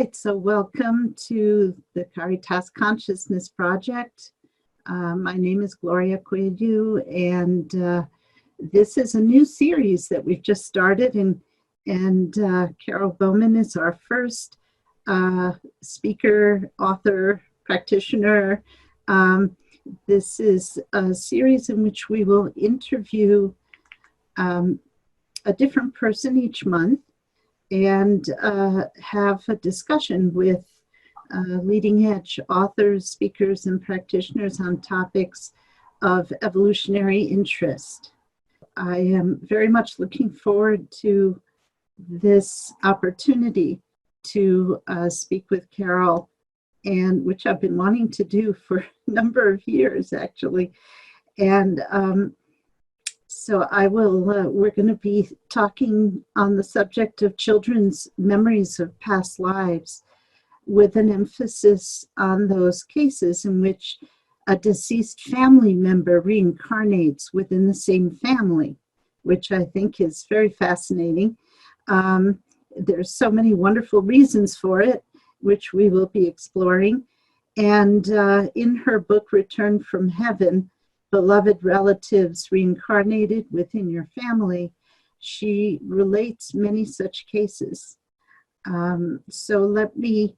right, so welcome to the Caritas Consciousness Project. My name is Gloria Coelho, and this is a new series that we've just started, and Carol Bowman is our first speaker, author, practitioner. This is a series in which we will interview a different person each month and have a discussion with leading edge authors, speakers, and practitioners on topics of evolutionary interest. I am very much looking forward to this opportunity to speak with Carol, and which I've been wanting to do for a number of years, actually. And so we're going to be talking on the subject of children's memories of past lives, with an emphasis on those cases in which a deceased family member reincarnates within the same family, which I think is very fascinating. There's so many wonderful reasons for it, which we will be exploring. And in her book, Return from Heaven, Beloved Relatives Reincarnated Within Your Family, she relates many such cases. So let me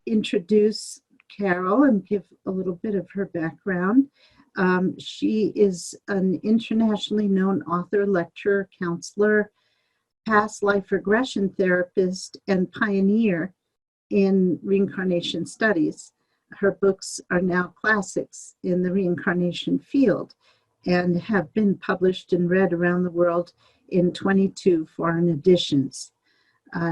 introduce Carol and give a little bit of her background. She is an internationally known author, lecturer, counselor, past life regression therapist, and pioneer in reincarnation studies. Her books are now classics in the reincarnation field and have been published and read around the world in 22 foreign editions.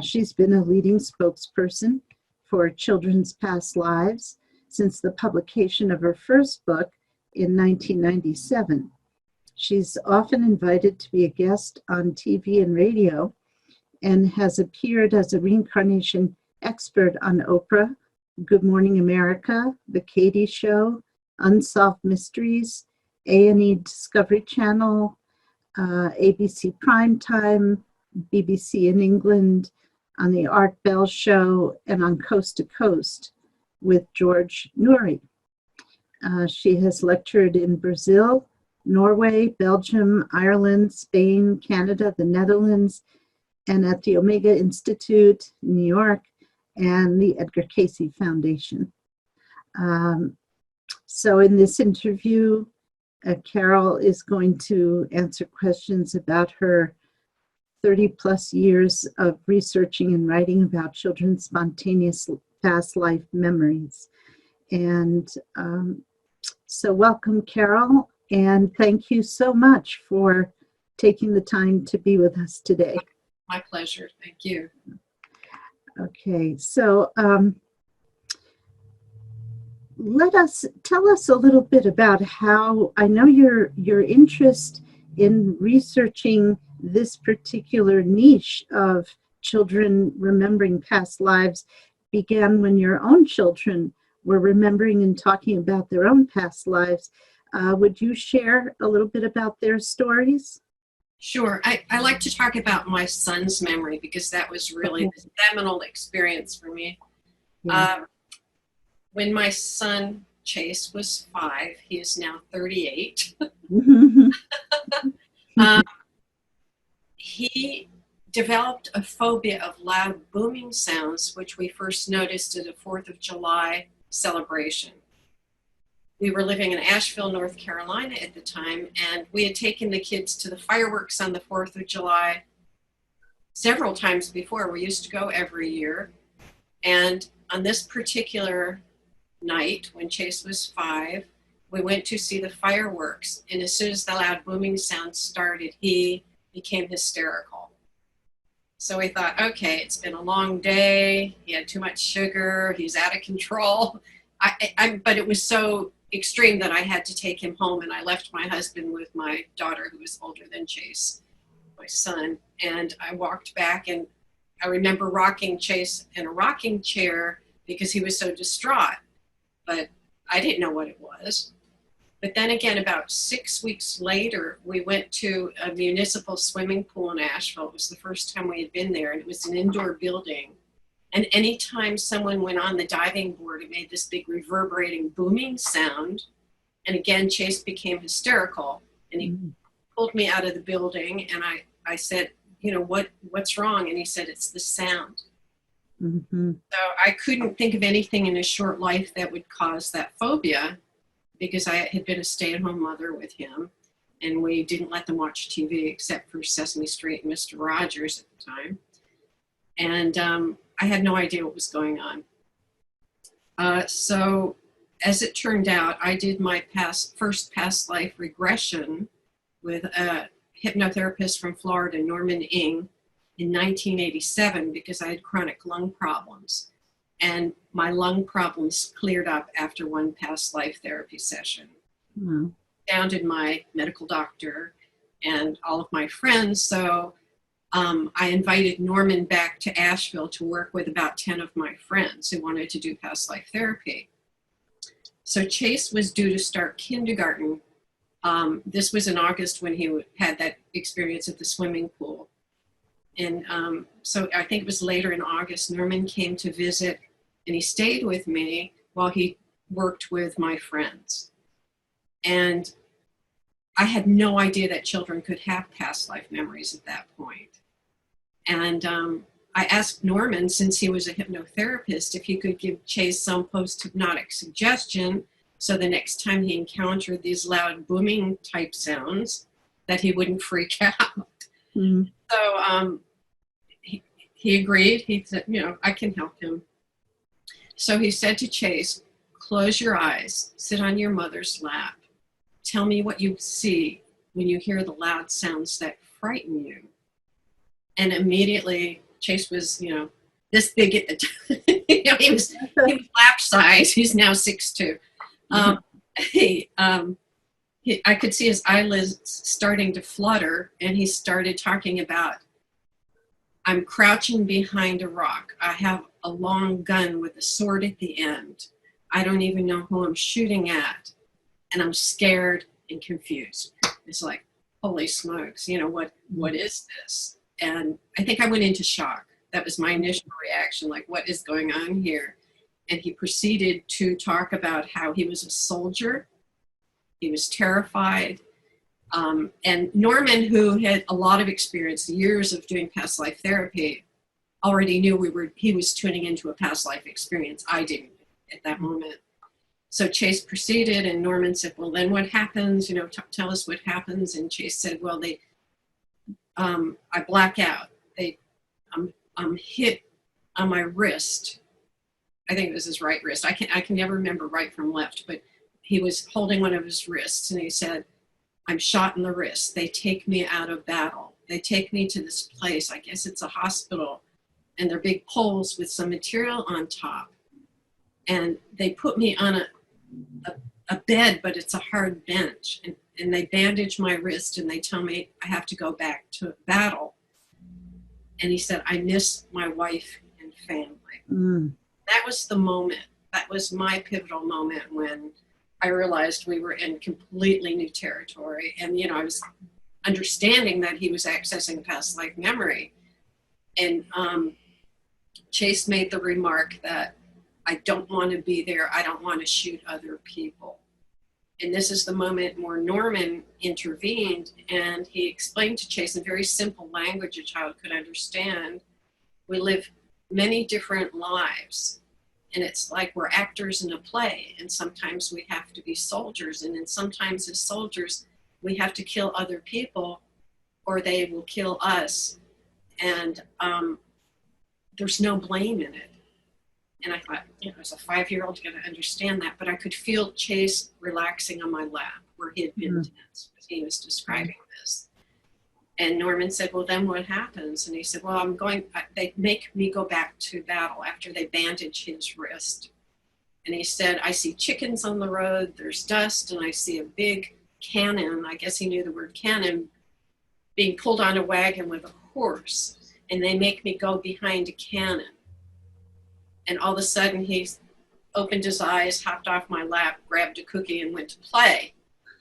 She's been a leading spokesperson for children's past lives since the publication of her first book in 1997. She's often invited to be a guest on TV and radio and has appeared as a reincarnation expert on Oprah, Good Morning America, The Katie Show, Unsolved Mysteries, A&E Discovery Channel, ABC Primetime, BBC in England, on the Art Bell Show, and on Coast to Coast with George Noory. She has lectured in Brazil, Norway, Belgium, Ireland, Spain, Canada, the Netherlands, and at the Omega Institute, New York, and the Edgar Cayce Foundation. So in this interview, Carol is going to answer questions about her 30 plus years of researching and writing about children's spontaneous past life memories. And so welcome, Carol, and thank you so much for taking the time to be with us today. My pleasure, thank you. Okay, so tell us a little bit about how, I know your interest in researching this particular niche of children remembering past lives began when your own children were remembering and talking about their own past lives. Would you share a little bit about their stories? Sure. I like to talk about my son's memory because that was really the seminal experience for me. Yeah. When my son Chase was 5, he is now 38. He developed a phobia of loud booming sounds, which we first noticed at a 4th of July celebration. We were living in Asheville, North Carolina at the time, and we had taken the kids to the fireworks on the 4th of July several times before. We used to go every year. And on this particular night, when Chase was 5, we went to see the fireworks. And as soon as the loud booming sound started, he became hysterical. So we thought, okay, it's been a long day. He had too much sugar. He's out of control. But it was so extreme that I had to take him home, and I left my husband with my daughter, who was older than Chase, my son, and I walked back, and I remember rocking Chase in a rocking chair because he was so distraught, but I didn't know what it was. But then again, about 6 weeks later, we went to a municipal swimming pool in Asheville. It was the first time we had been there, and it was an indoor building. And anytime someone went on the diving board, it made this big reverberating booming sound. And again, Chase became hysterical, and he pulled me out of the building, and I said, what's wrong? And he said, it's the sound. Mm-hmm. So I couldn't think of anything in his short life that would cause that phobia, because I had been a stay-at-home mother with him, and we didn't let them watch TV except for Sesame Street and Mr. Rogers at the time. And I had no idea what was going on. So as it turned out, I did my first past life regression with a hypnotherapist from Florida, Norman Ing, in 1987, because I had chronic lung problems. And my lung problems cleared up after one past life therapy session. Wow. Astounded my medical doctor and all of my friends. So I invited Norman back to Asheville to work with about 10 of my friends who wanted to do past life therapy. So Chase was due to start kindergarten. This was in August when he had that experience at the swimming pool. And so I think it was later in August, Norman came to visit, and he stayed with me while he worked with my friends. And I had no idea that children could have past life memories at that point. And I asked Norman, since he was a hypnotherapist, if he could give Chase some post-hypnotic suggestion so the next time he encountered these loud booming type sounds that he wouldn't freak out. Mm. So he agreed. He said, I can help him. So he said to Chase, close your eyes, sit on your mother's lap. Tell me what you see when you hear the loud sounds that frighten you. And immediately Chase was, this big at the time. He was lap size. He's now 6'2". I could see his eyelids starting to flutter, and he started talking about, I'm crouching behind a rock. I have a long gun with a sword at the end. I don't even know who I'm shooting at. And I'm scared and confused. It's like, holy smokes, what is this? And I think I went into shock. That was my initial reaction, like, what is going on here? And he proceeded to talk about how he was a soldier. He was terrified. And Norman, who had a lot of experience, years of doing past life therapy, already knew he was tuning into a past life experience. I didn't at that moment. So Chase proceeded, and Norman said, well, then what happens? Tell us what happens. And Chase said, well, I black out. I'm hit on my wrist. I think it was his right wrist. I can never remember right from left, but he was holding one of his wrists, and he said, I'm shot in the wrist. They take me out of battle. They take me to this place. I guess it's a hospital, and they're big poles with some material on top. And they put me on a bed, but it's a hard bench. And they bandage my wrist, and they tell me I have to go back to battle. And he said, I miss my wife and family. Mm. That was the moment. That was my pivotal moment when I realized we were in completely new territory. And, I was understanding that he was accessing past life memory. And Chase made the remark that I don't want to be there. I don't want to shoot other people. And this is the moment where Norman intervened, and he explained to Chase in very simple language a child could understand. We live many different lives, and it's like we're actors in a play, and sometimes we have to be soldiers, and then sometimes as soldiers we have to kill other people or they will kill us, and there's no blame in it. And I thought, as a 5-year-old, going to understand that. But I could feel Chase relaxing on my lap where he had been tense. He was describing this. And Norman said, well, then what happens? And he said, well, they make me go back to battle after they bandage his wrist. And he said, I see chickens on the road. There's dust. And I see a big cannon. I guess he knew the word cannon, being pulled on a wagon with a horse. And they make me go behind a cannon. And all of a sudden, he opened his eyes, hopped off my lap, grabbed a cookie, and went to play.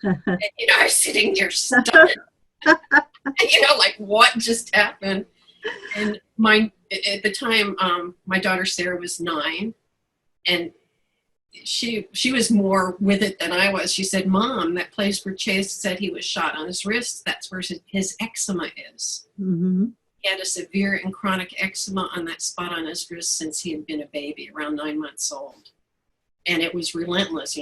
And, I was sitting there stunned. And, like, what just happened? And at the time, my daughter Sarah was 9, and she was more with it than I was. She said, "Mom, that place where Chase said he was shot on his wrist, that's where his eczema is." Mm-hmm. He had a severe and chronic eczema on that spot on his wrist since he had been a baby, around 9 months old. And it was relentless.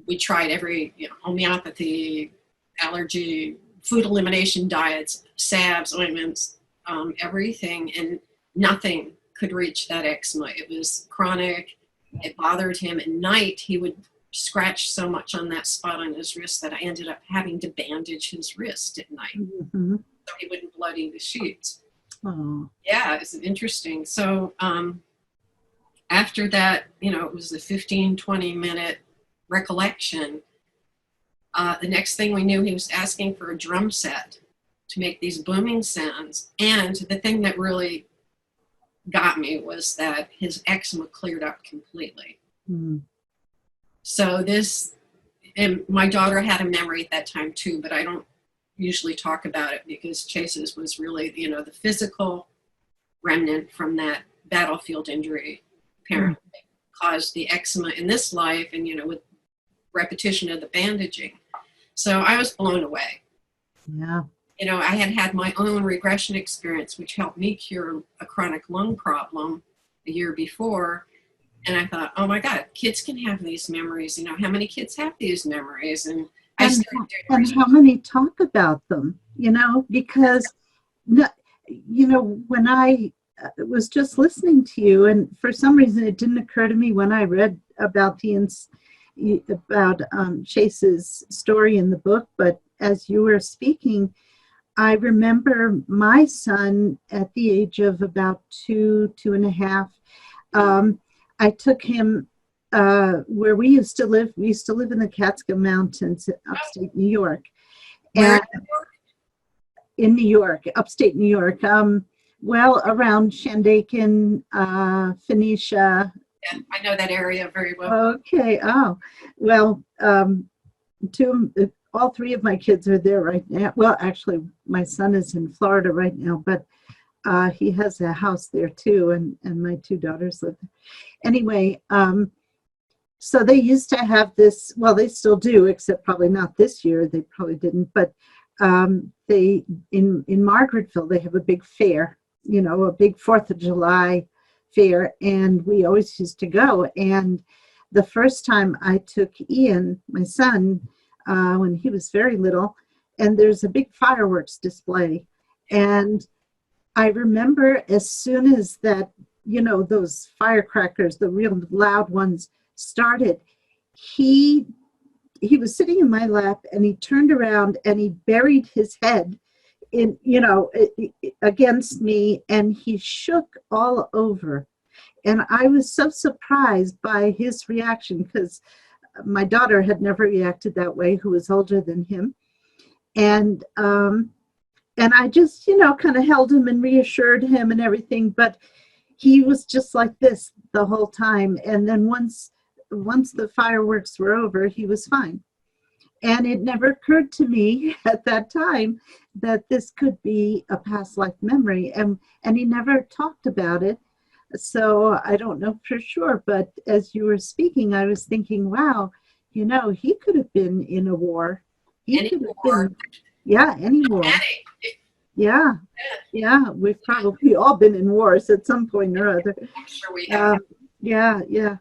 We tried every, homeopathy, allergy, food elimination diets, salves, ointments, everything, and nothing could reach that eczema. It was chronic. It bothered him. At night, he would scratch so much on that spot on his wrist that I ended up having to bandage his wrist at night, Mm-hmm. so he wouldn't bloody the sheets. Oh. Yeah, it's interesting. So after that, it was a 15, 20-minute recollection. The next thing we knew, he was asking for a drum set to make these booming sounds. And the thing that really got me was that his eczema cleared up completely. Mm. So and my daughter had a memory at that time too, but I don't usually talk about it because Chase's was really, the physical remnant from that battlefield injury apparently caused the eczema in this life, and, with repetition of the bandaging. So I was blown away. Yeah. I had my own regression experience, which helped me cure a chronic lung problem a year before. And I thought, oh my God, kids can have these memories. How many kids have these memories? And how many talk about them, because, when I was just listening to you, and for some reason it didn't occur to me when I read about Chase's story in the book, but as you were speaking, I remember my son at the age of about 2.5. I took him where we used to live. We used to live in the Catskill Mountains, upstate New York. Where? In New York, upstate New York. Around Shandaken, Phoenicia. Yeah, I know that area very well. Okay. Oh, well, all 3 of my kids are there right now. Well, actually, my son is in Florida right now, but he has a house there too, and my 2 daughters live there. Anyway, so they used to have this, well, they still do, except probably not this year. They probably didn't, but they in Margaretville, they have a big fair, a big 4th of July fair, and we always used to go. And the first time I took Ian, my son, when he was very little, and there's a big fireworks display, and I remember as soon as that, those firecrackers, the real loud ones, started, he was sitting in my lap, and he turned around and he buried his head in, against me, and he shook all over. And I was so surprised by his reaction, because my daughter had never reacted that way, who was older than him. And I just, kind of held him and reassured him and everything, but he was just like this the whole time. And then once the fireworks were over, he was fine. And it never occurred to me at that time that this could be a past life memory. And he never talked about it. So I don't know for sure. But as you were speaking, I was thinking, wow, he could have been in a war. Any war. Yeah. We've probably all been in wars at some point or other. I'm sure we have. Yeah.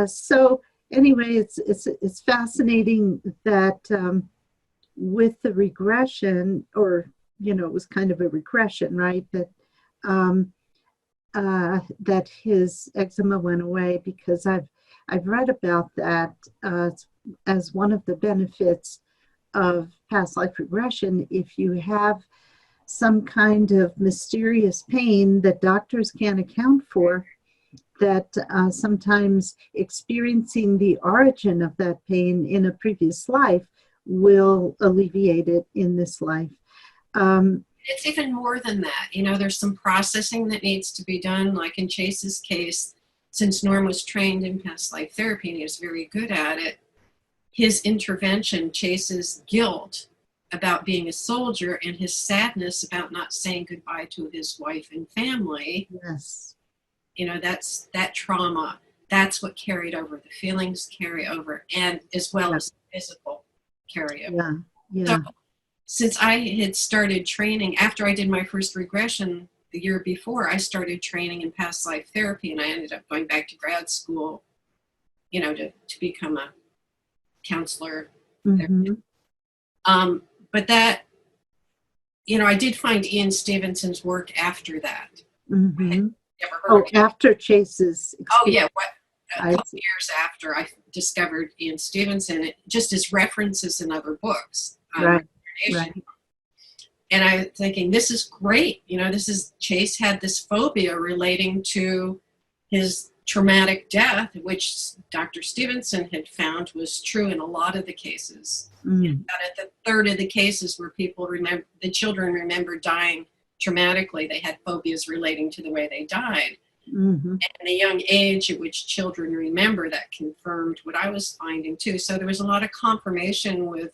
So anyway, it's fascinating that with the regression, or it was kind of a regression, right? That his eczema went away, because I've read about that as one of the benefits of past life regression. If you have some kind of mysterious pain that doctors can't account for, that sometimes experiencing the origin of that pain in a previous life will alleviate it in this life. It's even more than that. There's some processing that needs to be done, like in Chase's case, since Norm was trained in past life therapy and he was very good at it, his intervention, Chase's guilt, about being a soldier and his sadness about not saying goodbye to his wife and family. Yes. That's that trauma. That's what carried over. The feelings carry over, and as well as physical carry over. Yeah. So since I had started training, after I did my first regression the year before, I started training in past life therapy, and I ended up going back to grad school, to become a counselor. Mm-hmm. But that, I did find Ian Stevenson's work after that. Mm-hmm. Never heard of him. After Chase's experience. Oh, yeah. A couple years after I discovered Ian Stevenson, just as references in other books. Right. And I'm thinking, this is great. Chase had this phobia relating to his traumatic death, which Dr. Stevenson had found was true in a lot of the cases. Mm. About at the third of the cases where the children remember dying traumatically, they had phobias relating to the way they died. Mm-hmm. And the young age at which children remember, that confirmed what I was finding too. So there was a lot of confirmation with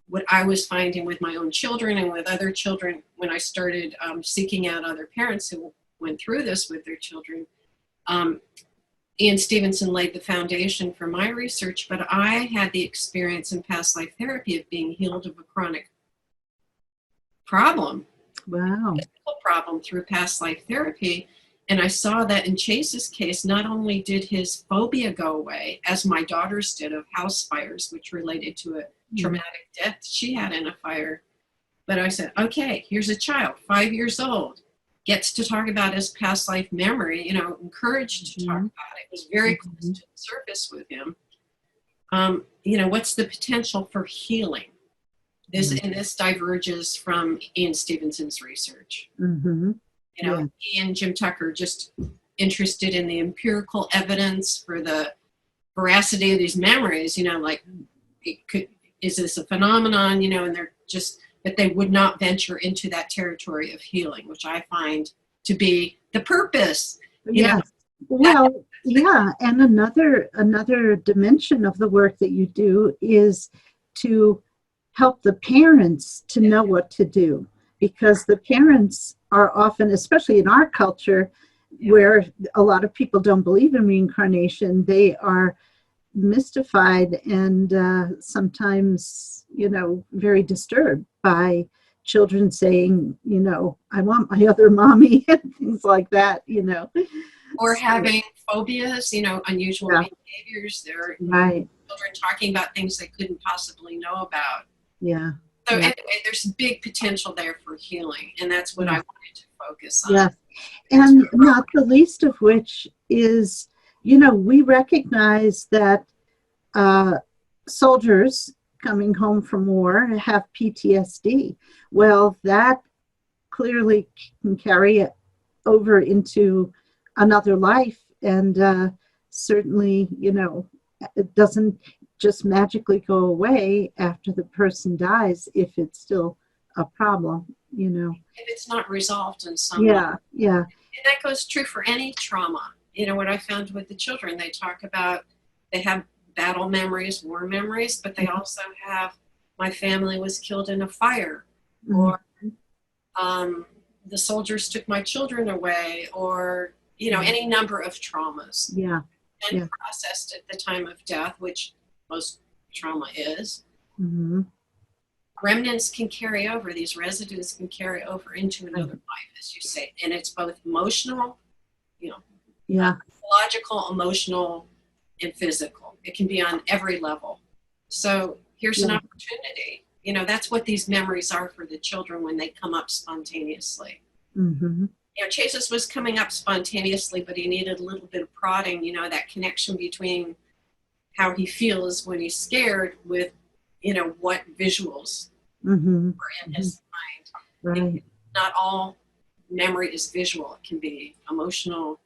what I was finding with my own children and with other children when I started seeking out other parents who went through this with their children. Ian Stevenson laid the foundation for my research, but I had the experience in past life therapy of being healed of a chronic problem. Wow. Physical problem through past life therapy. And I saw that in Chase's case, not only did his phobia go away, as my daughter's did, of house fires, which related to a traumatic death she had in a fire, but I said, okay, here's a child, 5 years old, gets to talk about his past life memory, encouraged to talk about it. It was very close to the surface with him. What's the potential for healing? This diverges from Ian Stevenson's research. Mm-hmm. Ian, Jim Tucker, just interested in the empirical evidence for the veracity of these memories, is this a phenomenon, and they're just, but they would not venture into that territory of healing, which I find to be the purpose. Yes. Well, yeah. And another dimension of the work that you do is to help the parents to know what to do, because the parents are often, especially in our culture, where a lot of people don't believe in reincarnation, they are mystified and sometimes, very disturbed by children saying, I want my other mommy and things like that, Or having phobias, unusual behaviors. There are children talking about things they couldn't possibly know about. Yeah. So anyway, there's big potential there for healing, and that's what I wanted to focus on. Yes. And not the least of which is, we recognize that soldiers coming home from war have PTSD. Well, that clearly can carry it over into another life, and certainly, it doesn't just magically go away after the person dies if it's still a problem, If it's not resolved in some way. Yeah. And that goes true for any trauma. What I found with the children, they talk about, they have battle memories, war memories, but they also have, my family was killed in a fire, or the soldiers took my children away, or, any number of traumas. Yeah. And processed at the time of death, which most trauma is. Mm-hmm. Remnants can carry over, these residues can carry over into another life, as you say. And it's both emotional, psychological, emotional, and physical. It can be on every level. So here's an opportunity. That's what these memories are for the children when they come up spontaneously. Mm-hmm. Chase's was coming up spontaneously, but he needed a little bit of prodding, that connection between how he feels when he's scared with, what visuals were in his mind. Right. Not all memory is visual. It can be emotional,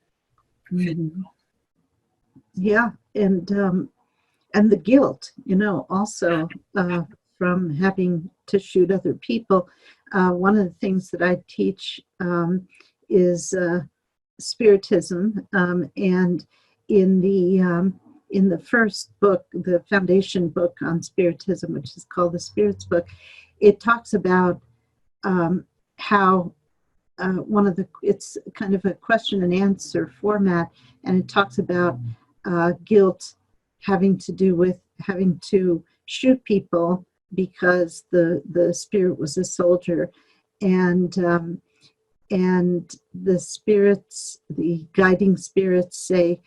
physical. Yeah, and the guilt, also from having to shoot other people. One of the things that I teach is Spiritism, and in the first book, the foundation book on Spiritism, which is called the Spirits Book, it talks about how it's kind of a question and answer format, and it talks about guilt having to do with having to shoot people because the spirit was a soldier, and the spirits, the guiding spirits, say,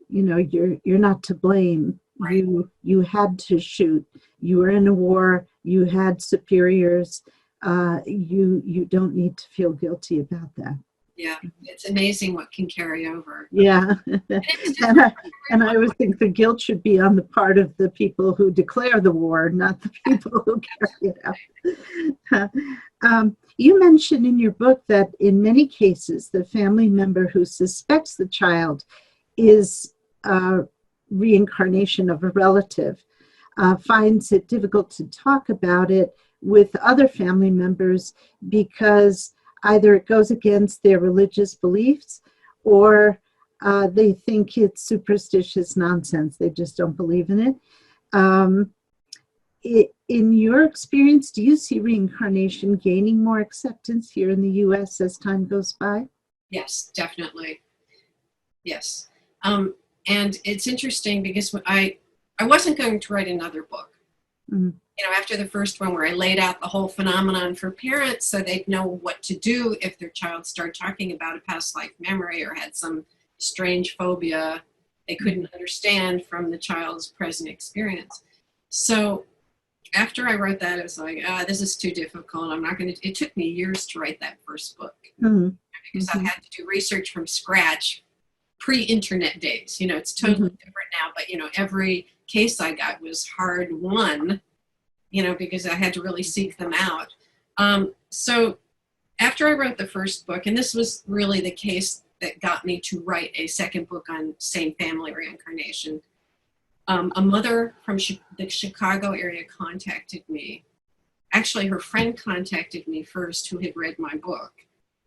you're not to blame. Right. You had to shoot. You were in a war. You had superiors. You don't need to feel guilty about that. Yeah, it's amazing what can carry over. Yeah, and I always think the guilt should be on the part of the people who declare the war, not the people who carry it out. You mentioned in your book that in many cases, the family member who suspects the child is a reincarnation of a relative, finds it difficult to talk about it with other family members because either it goes against their religious beliefs, or they think it's superstitious nonsense. They just don't believe in it. In your experience, do you see reincarnation gaining more acceptance here in the U.S. as time goes by? Yes, definitely. Yes. And it's interesting because I wasn't going to write another book. Mm-hmm. After the first one, where I laid out the whole phenomenon for parents so they'd know what to do if their child started talking about a past life memory or had some strange phobia they couldn't understand from the child's present experience. So after I wrote that, it was like, this is too difficult. I'm not going to. It took me years to write that first book, mm-hmm. because I had to do research from scratch, pre-internet days. It's totally different now, but every case I got was hard won. Because I had to really seek them out. So after I wrote the first book, and this was really the case that got me to write a second book on same family reincarnation, a mother from the Chicago area contacted me. Actually, her friend contacted me first, who had read my book,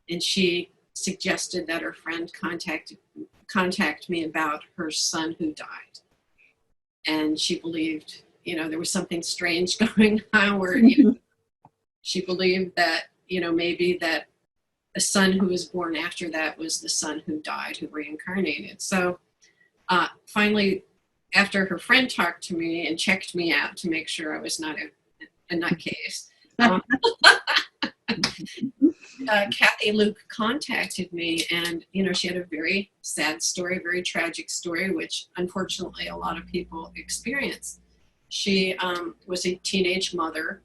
and she suggested that her friend contact me about her son who died. And she believed there was something strange going on where she believed that, maybe that a son who was born after that was the son who died, who reincarnated. So finally, after her friend talked to me and checked me out to make sure I was not a nutcase, Kathy Luke contacted me, and, she had a very sad story, very tragic story, which unfortunately a lot of people experience. She was a teenage mother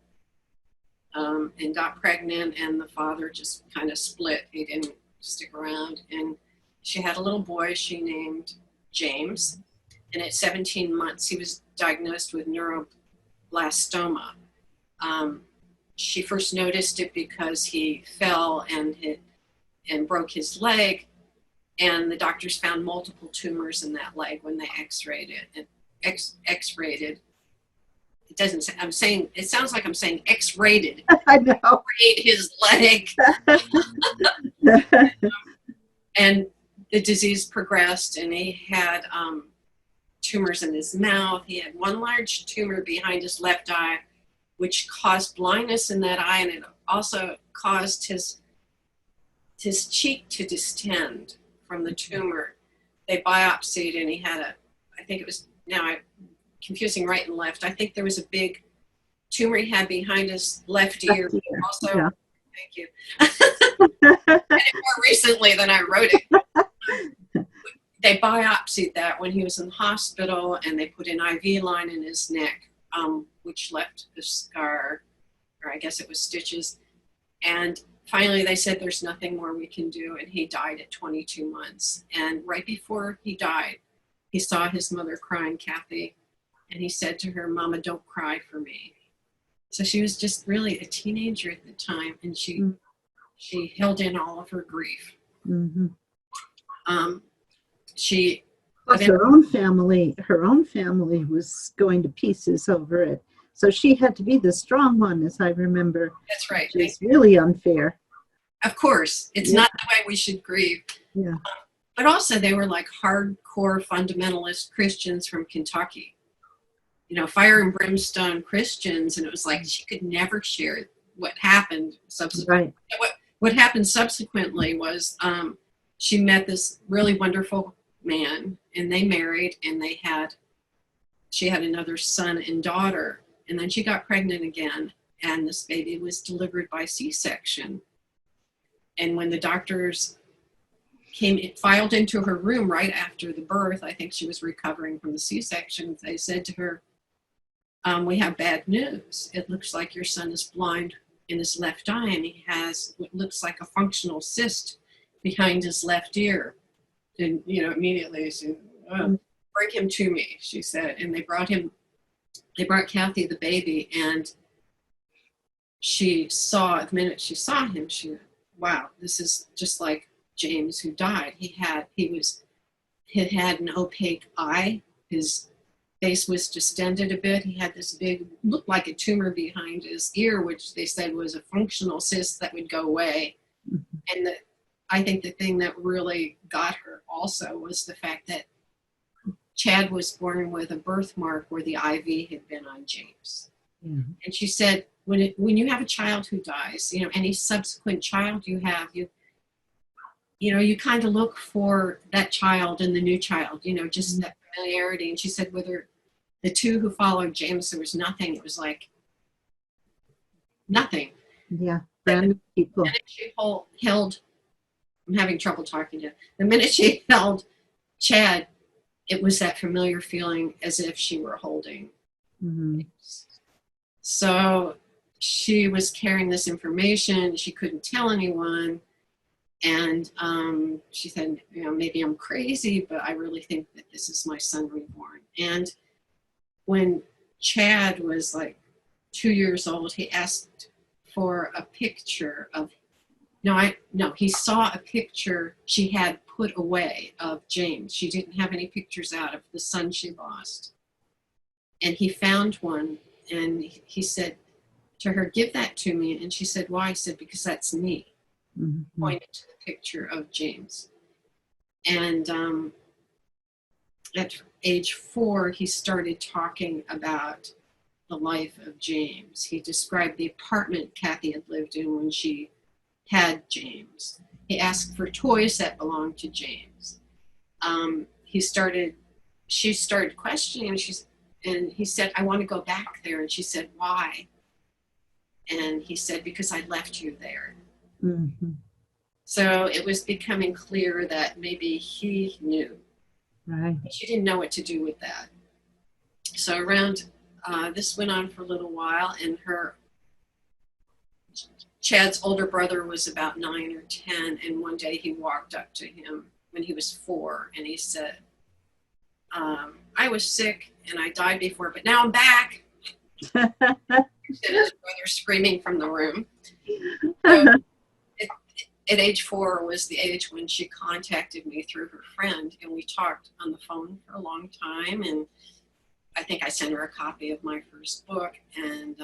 and got pregnant, and the father just kind of split. He didn't stick around. And she had a little boy she named James. And at 17 months, he was diagnosed with neuroblastoma. She first noticed it because he fell and broke his leg. And the doctors found multiple tumors in that leg when they x-rayed it. X-rated. It doesn't. It sounds like I'm saying X-rated. I know. Ate his leg, and the disease progressed, and he had tumors in his mouth. He had one large tumor behind his left eye, which caused blindness in that eye, and it also caused his cheek to distend from the tumor. They biopsied, and he had I think it was, now I'm confusing right and left. I think there was a big tumor he had behind his left ear. Also, yeah. Thank you. And more recently than I wrote it. They biopsied that when he was in the hospital, and they put an IV line in his neck, which left a scar, or I guess it was stitches. And finally they said, there's nothing more we can do. And he died at 22 months. And right before he died, he saw his mother crying, Kathy. And he said to her, Mama, don't cry for me. So she was just really a teenager at the time, and she held in all of her grief. Mm-hmm. Plus her own family was going to pieces over it. So she had to be the strong one, as I remember. That's right. It's really unfair. Of course. It's not the way we should grieve. Yeah. But also they were like hardcore fundamentalist Christians from Kentucky. fire and brimstone Christians, and it was like she could never share what happened subsequently. Right. What happened subsequently was she met this really wonderful man, and they married, and she had another son and daughter, and then she got pregnant again, and this baby was delivered by C-section. And when the doctors filed into her room right after the birth, I think she was recovering from the C-section, they said to her, we have bad news. It looks like your son is blind in his left eye, and he has what looks like a functional cyst behind his left ear. And, immediately she said, bring him to me, she said. And they brought Kathy the baby, and the minute she saw him, wow, this is just like James who died. He had an opaque eye. His face was distended a bit. He had this big, looked like a tumor behind his ear, which they said was a functional cyst that would go away. Mm-hmm. And I think the thing that really got her also was the fact that Chad was born with a birthmark where the IV had been on James. Mm-hmm. And she said, when you have a child who dies, any subsequent child you have, you kind of look for that child and the new child, just that familiarity. And she said, whether the two who followed James, there was nothing. It was like nothing. Yeah, random people. The minute she held, I'm having trouble talking to you. The minute she held Chad, it was that familiar feeling as if she were holding. Mm-hmm. So she was carrying this information. She couldn't tell anyone. And she said, maybe I'm crazy, but I really think that this is my son reborn. And when Chad was like 2 years old, he asked for a picture of, he saw a picture she had put away of James. She didn't have any pictures out of the son she lost. And he found one, and he said to her, give that to me. And she said, why? He said, because that's me. Mm-hmm. Pointed to the picture of James. And at age 4, he started talking about the life of James. He described the apartment Kathy had lived in when she had James. He asked for toys that belonged to James. She started questioning, and he said, I want to go back there. And she said, why? And he said, because I left you there. Mm-hmm. So it was becoming clear that maybe he knew. Right. She didn't know what to do with that. So this went on for a little while, and Chad's older brother was about 9 or 10, and one day he walked up to him when he was 4, and he said, I was sick and I died before, but now I'm back. And his brother screaming from the room. So, at age 4 was the age when she contacted me through her friend, and we talked on the phone for a long time, and I think I sent her a copy of my first book, and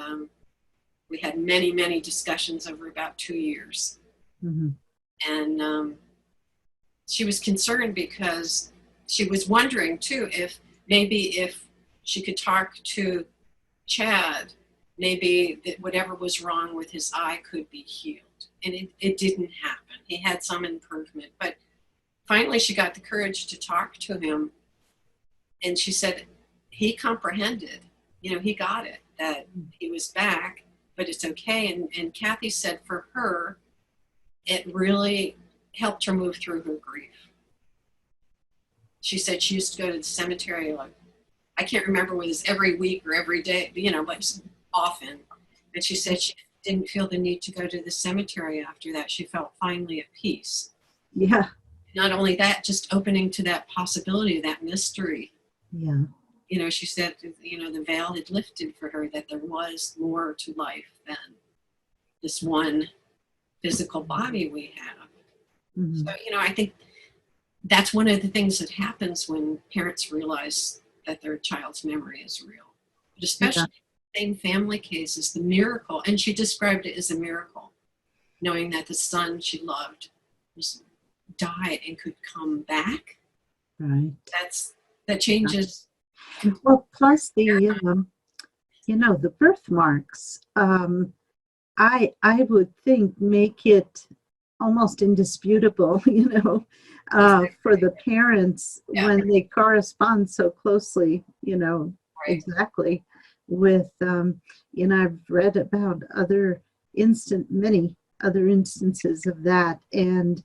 we had many, many discussions over about 2 years. Mm-hmm. And she was concerned because she was wondering, too, if she could talk to Chad, maybe that whatever was wrong with his eye could be healed. And it didn't happen. He had some improvement. But finally, she got the courage to talk to him. And she said, he comprehended. He got it, that he was back, but it's okay. And Kathy said for her, it really helped her move through her grief. She said she used to go to the cemetery, like, I can't remember whether it was every week or every day, but often. And she said she didn't feel the need to go to the cemetery after that. She felt finally at peace. Yeah. Not only that, just opening to that possibility, that mystery. Yeah. She said, the veil had lifted for her, that there was more to life than this one physical body we have. Mm-hmm. So, I think that's one of the things that happens when parents realize that their child's memory is real. But especially same family cases, the miracle, and she described it as a miracle, knowing that the son she loved died and could come back. Right. That changes Well, plus the birthmarks, I would think make it almost indisputable, for the parents Yeah, when they correspond so closely, right. exactly with, I've read about many other instances of that. And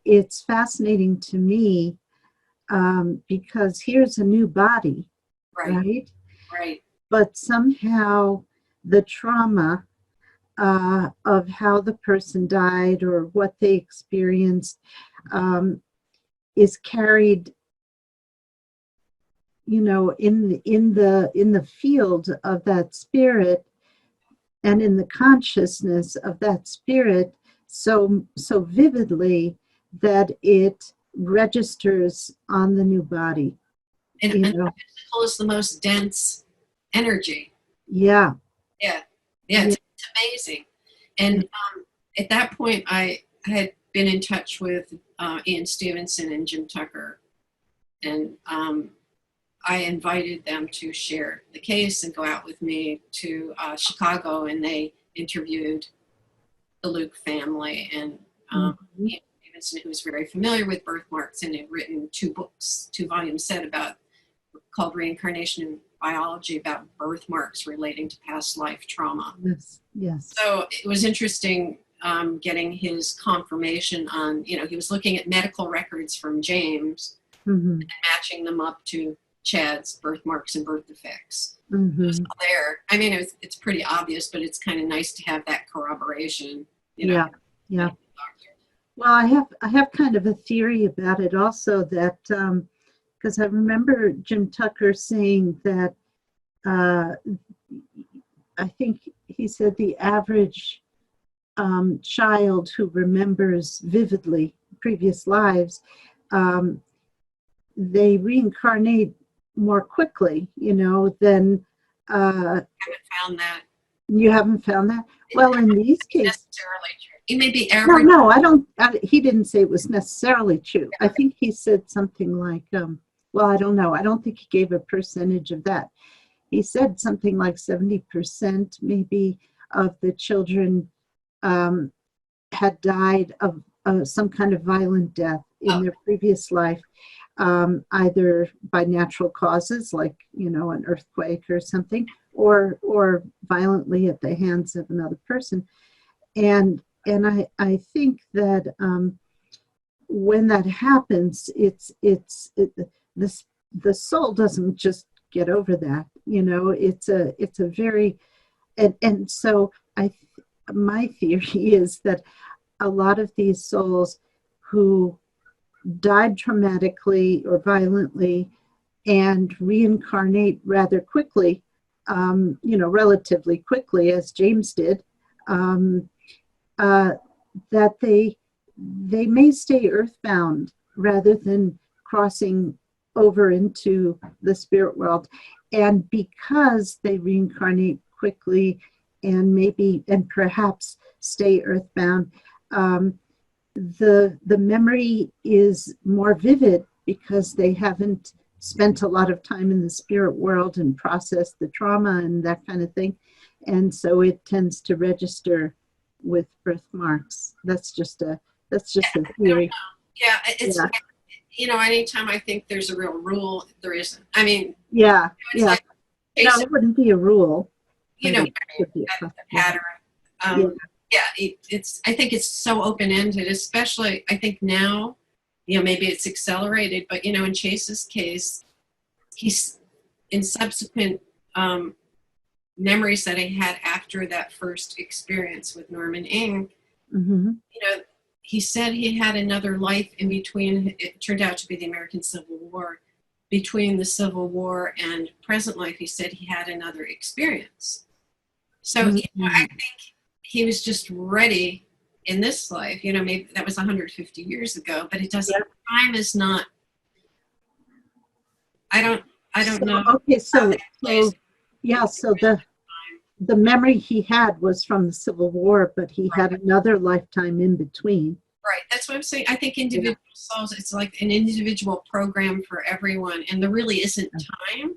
it's fascinating to me, because here's a new body, Right, right? right. But somehow the trauma of how the person died or what they experienced um, is carried, in the field of that spirit and in the consciousness of that spirit so vividly that it registers on the new body. And You know, physical is the most dense energy. yeah, Yeah, yeah, yeah. it's amazing. And at that point, I had been in touch with Ian Stevenson and Jim Tucker, and I invited them to share the case and go out with me to Chicago, and they interviewed the Luke family and Mhm. Ian Stevenson, who was very familiar with birthmarks and had written 2 books, 2 volume set called Reincarnation and Biology about birthmarks relating to past life trauma. Yes, yes. So it was interesting getting his confirmation on, he was looking at medical records from James Hmm. and matching them up to Chad's birthmarks and birth defects. It was Hmm. all there. I mean, it's pretty obvious, but it's kind of nice to have that corroboration, Yeah, yeah. medical doctor. Well, I have kind of a theory about it also, that because I remember Jim Tucker saying that, uh, I think he said the average child who remembers vividly previous lives, um, they reincarnate more quickly, than I haven't found that. you haven't found that. It's Well, in these not cases, necessarily true. It may be no, average. no, I don't. He didn't say it was necessarily true. I think he said something like, well, I don't know. I don't think he gave a percentage of that. He said something like 70% maybe of the children um, had died of some kind of violent death in Oh, their previous life, either by natural causes, like an earthquake or something, or violently at the hands of another person. And I think that when that happens, this the soul doesn't just get over that. It's a very, and so my theory is that a lot of these souls who died traumatically or violently and reincarnate rather quickly, relatively quickly, as James did, um, uh, that they may stay earthbound rather than crossing over into the spirit world. And because they reincarnate quickly and perhaps stay earthbound, um, the memory is more vivid because they haven't spent a lot of time in the spirit world and processed the trauma and that kind of thing. And so it tends to register with birthmarks. That's just a I don't theory. know. Yeah, it's, Yeah. anytime I think there's a real rule, there isn't. I mean, Yeah. it's Yeah. like No, basic, it wouldn't be a rule, you but know, it could be a a possibility. pattern. Yeah. Yeah, it's. I think it's so open ended, especially I think now, maybe it's accelerated, but in Chase's case, he's in subsequent memories that he had after that first experience with Norman Ing. Mm-hmm. You know, he said he had another life in between. It turned out to be the American Civil War. Between the Civil War and present life, he said he had another experience. So I Mm-hmm. think he was just ready in this life. Maybe that was 150 years ago, but it doesn't. Yeah. Time is not. I don't. I don't So know okay, how that plays. yeah, so the memory he had was from the Civil War, but he had another lifetime in between. Right. That's what I'm saying. I think Yeah. individual souls, it's like an individual program for everyone, and there really isn't time.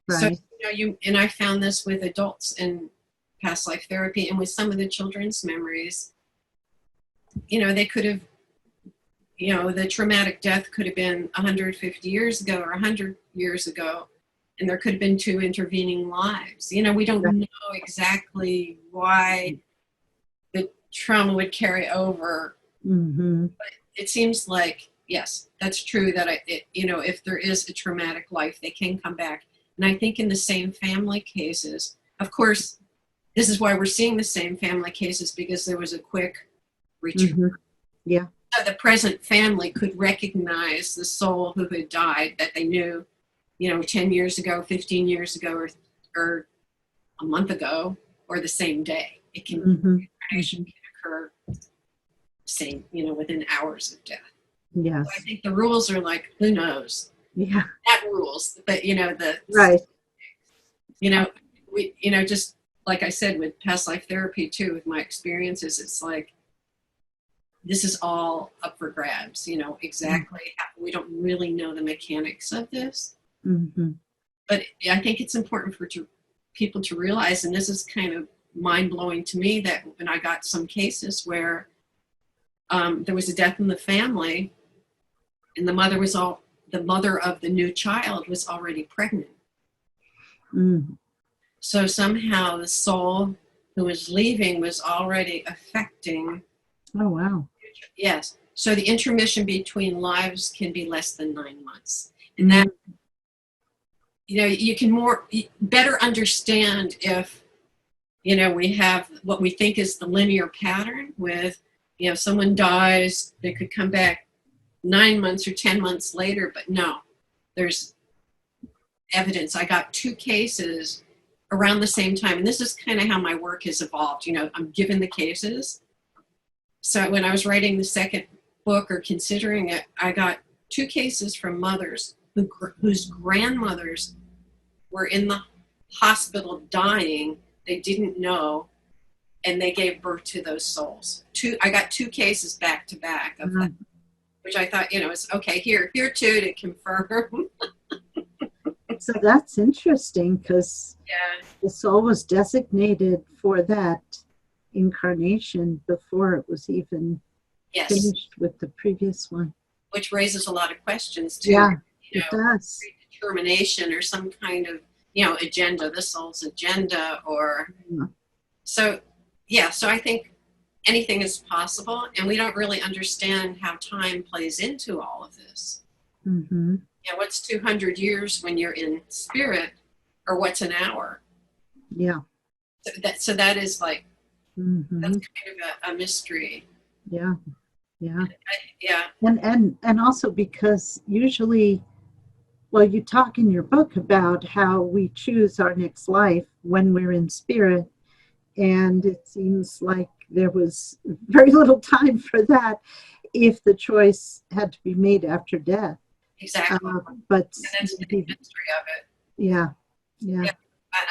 So, Right. and I found this with adults in past life therapy and with some of the children's memories. They could have, the traumatic death could have been 150 years ago or 100 years ago, and there could have been 2 intervening lives. We don't know exactly why the trauma would carry over. Mm-hmm. But it seems like, yes, that's true that if there is a traumatic life, they can come back. And I think in the same family cases, of course, this is why we're seeing the same family cases, because there was a quick return. Mm-hmm. Yeah. So the present family could recognize the soul who had died that they knew, 10 years ago, 15 years ago, or a month ago, or the same day. It can, reincarnation can occur same, within hours of death. Yes. So I think the rules are like, who knows? Yeah. Not rules, but Right. We, just like I said with past life therapy too, with my experiences, it's like this is all up for grabs. Exactly. We don't really know the mechanics of this, but I think it's important for people to realize, and this is kind of mind blowing to me, that when I got some cases where there was a death in the family, and the mother of the new child was already pregnant. So somehow the soul who was leaving was already affecting. Oh, wow. Yes. So the intermission between lives can be less than 9 months. And that, you can better understand if, we have what we think is the linear pattern with, someone dies, they could come back 9 months or 10 months later, but no, there's evidence. I got 2 cases around the same time, and this is kind of how my work has evolved. I'm given the cases. So when I was writing the second book or considering it, I got 2 cases from mothers whose grandmothers were in the hospital dying. They didn't know, and they gave birth to those souls. I got 2 cases back to back of that, which I thought, it's okay. Here too to confirm. So that's interesting, because the soul was designated for that incarnation before it was even finished with the previous one. Which raises a lot of questions too. Yeah, it does. Predetermination or some kind of, agenda, the soul's agenda, or so I think anything is possible, and we don't really understand how time plays into all of this. What's 200 years when you're in spirit, or what's an hour? Yeah. So that is like, that's kind of a mystery. Yeah. Yeah. Yeah. And also because usually, well, you talk in your book about how we choose our next life when we're in spirit, and it seems like there was very little time for that if the choice had to be made after death. Exactly. But that's the mystery of it. Yeah.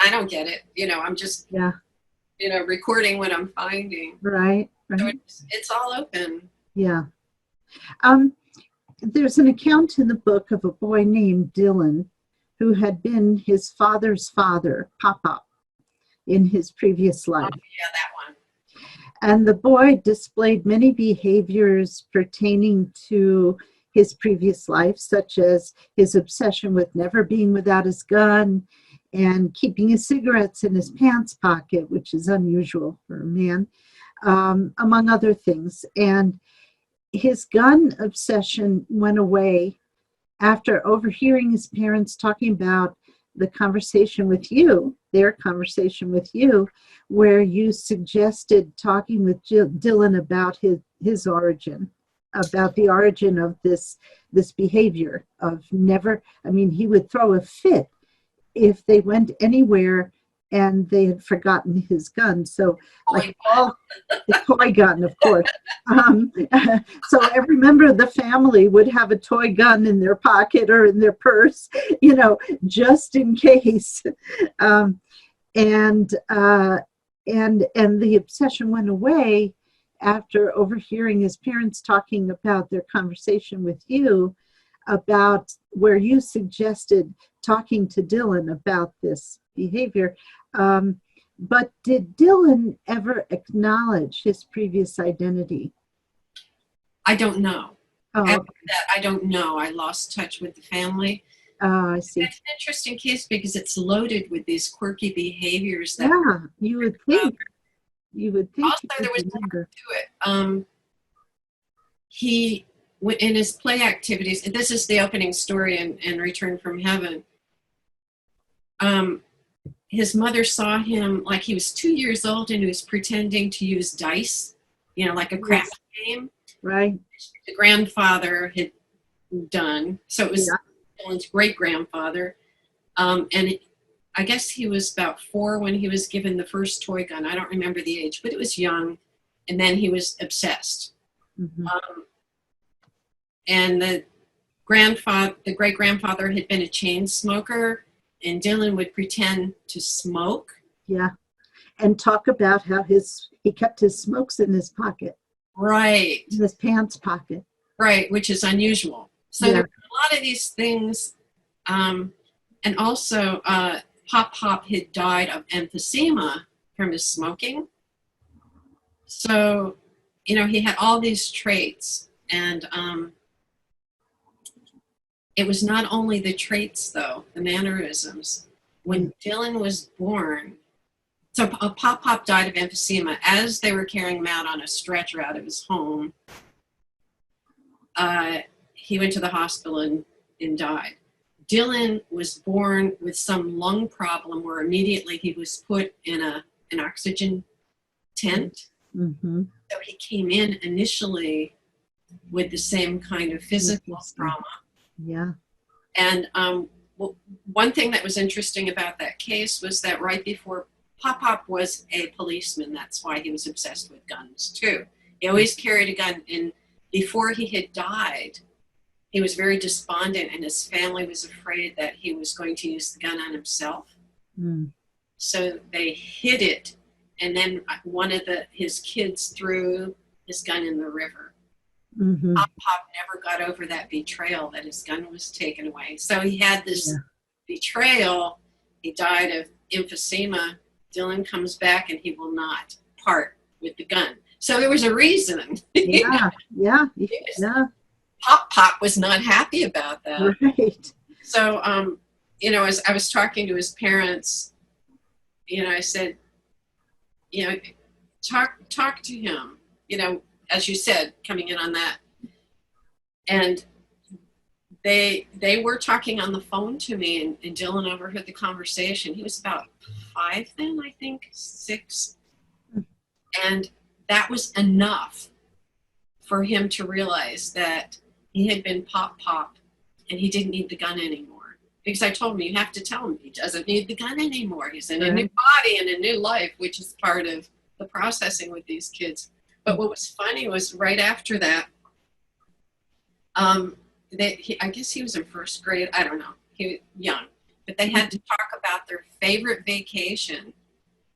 I don't get it. I'm just recording what I'm finding. Right. So it's all open. Yeah. There's an account in the book of a boy named Dylan who had been his father's father, Papa, in his previous life. Oh, yeah, that one. And the boy displayed many behaviors pertaining to his previous life, such as his obsession with never being without his gun and keeping his cigarettes in his pants pocket, which is unusual for a man, among other things. And his gun obsession went away after overhearing his parents talking about the conversation with you, their conversation with you, where you suggested talking with Dylan about his origin, about the origin of this behavior of never, he would throw a fit if they went anywhere and they had forgotten his gun. So like all the toy gun, of course. So every member of the family would have a toy gun in their pocket or in their purse, just in case. And the obsession went away after overhearing his parents talking about their conversation with you. about where you suggested talking to Dylan about this behavior. But did Dylan ever acknowledge his previous identity? I don't know. Oh, After that, I don't know. I lost touch with the family. I see. It's an interesting case because it's loaded with these quirky behaviors that. Yeah, you would think. You would think. Also, there was more to it. He, in his play activities, and this is the opening story in Return from Heaven. His mother saw him like he was 2 years old and he was pretending to use dice, like a craft game. Right. The grandfather had done. So it was Dylan's great-grandfather. And I guess he was about 4 when he was given the first toy gun. I don't remember the age, but it was young. And then he was obsessed. Mm-hmm. And the great-grandfather had been a chain smoker, and Dylan would pretend to smoke. Yeah. And talk about how he kept his smokes in his pocket. Right. In his pants pocket. Right, which is unusual. So there were a lot of these things. And also, Pop had died of emphysema from his smoking. So, he had all these traits. And it was not only the traits, though, the mannerisms. When Dylan was born, so Pop died of emphysema. As they were carrying him out on a stretcher out of his home, he went to the hospital and died. Dylan was born with some lung problem where immediately he was put in an oxygen tent. Mm-hmm. So he came in initially with the same kind of physical trauma. Yeah. And one thing that was interesting about that case was that right before Pop was a policeman. That's why he was obsessed with guns, too. He always carried a gun. And before he had died, he was very despondent, and his family was afraid that he was going to use the gun on himself. Mm. So they hid it, and then one of his kids threw his gun in the river. Mm-hmm. Pop never got over that betrayal that his gun was taken away. So he had this betrayal. He died of emphysema. Dylan comes back and he will not part with the gun. So there was a reason. Yeah. Pop was not happy about that. Right. So, as I was talking to his parents, I said, talk to him, as you said, coming in on that. And they were talking on the phone to me, and Dylan overheard the conversation. He was about 5 then, I think, 6. And that was enough for him to realize that he had been Pop, and he didn't need the gun anymore. Because I told him, you have to tell him he doesn't need the gun anymore. He's in a new body and a new life, which is part of the processing with these kids. But what was funny was right after that, I guess he was in first grade. I don't know. He was young. But they had to talk about their favorite vacation.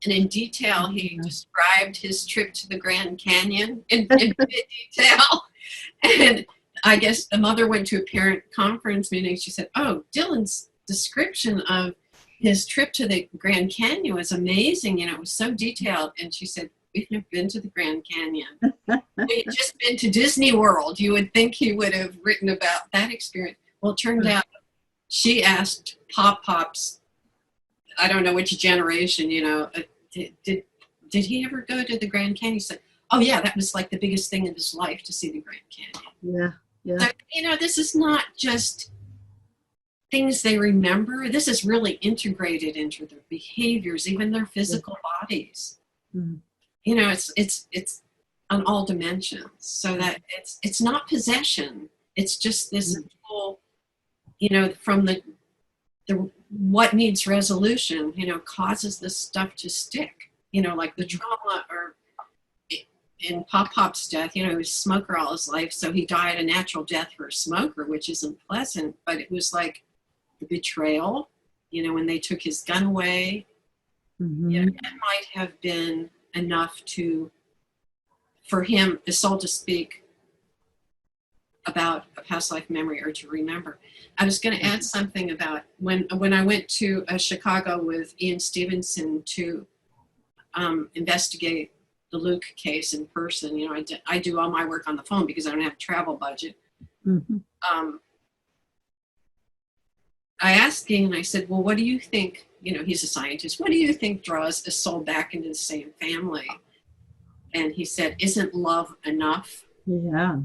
And in detail, he described his trip to the Grand Canyon in detail. And I guess the mother went to a parent conference meeting. She said, oh, Dylan's description of his trip to the Grand Canyon was amazing. It was so detailed. And she said, we've never been to the Grand Canyon. We've just been to Disney World. You would think he would have written about that experience. Well, it turned out she asked Pop's, I don't know which generation, did he ever go to the Grand Canyon? He said, oh, yeah, that was like the biggest thing in his life to see the Grand Canyon. Yeah. So, this is not just things they remember. This is really integrated into their behaviors, even their physical bodies. Mm-hmm. It's on all dimensions, so that it's not possession. It's just this whole, from the what needs resolution, causes this stuff to stick, like the trauma, or in Pop's death, he was a smoker all his life, so he died a natural death for a smoker, which isn't pleasant, but it was like the betrayal, when they took his gun away. Mm-hmm. That might have been enough for him, the soul to speak, about a past life memory or to remember. I was going to add something about when I went to Chicago with Ian Stevenson to investigate the Luke case in person. You know, I do all my work on the phone because I don't have a travel budget. Mm-hmm. I asked Ian, I said, well, what do you think, you know, he's a scientist, what do you think draws a soul back into the same family? And he said, isn't love enough? Yeah.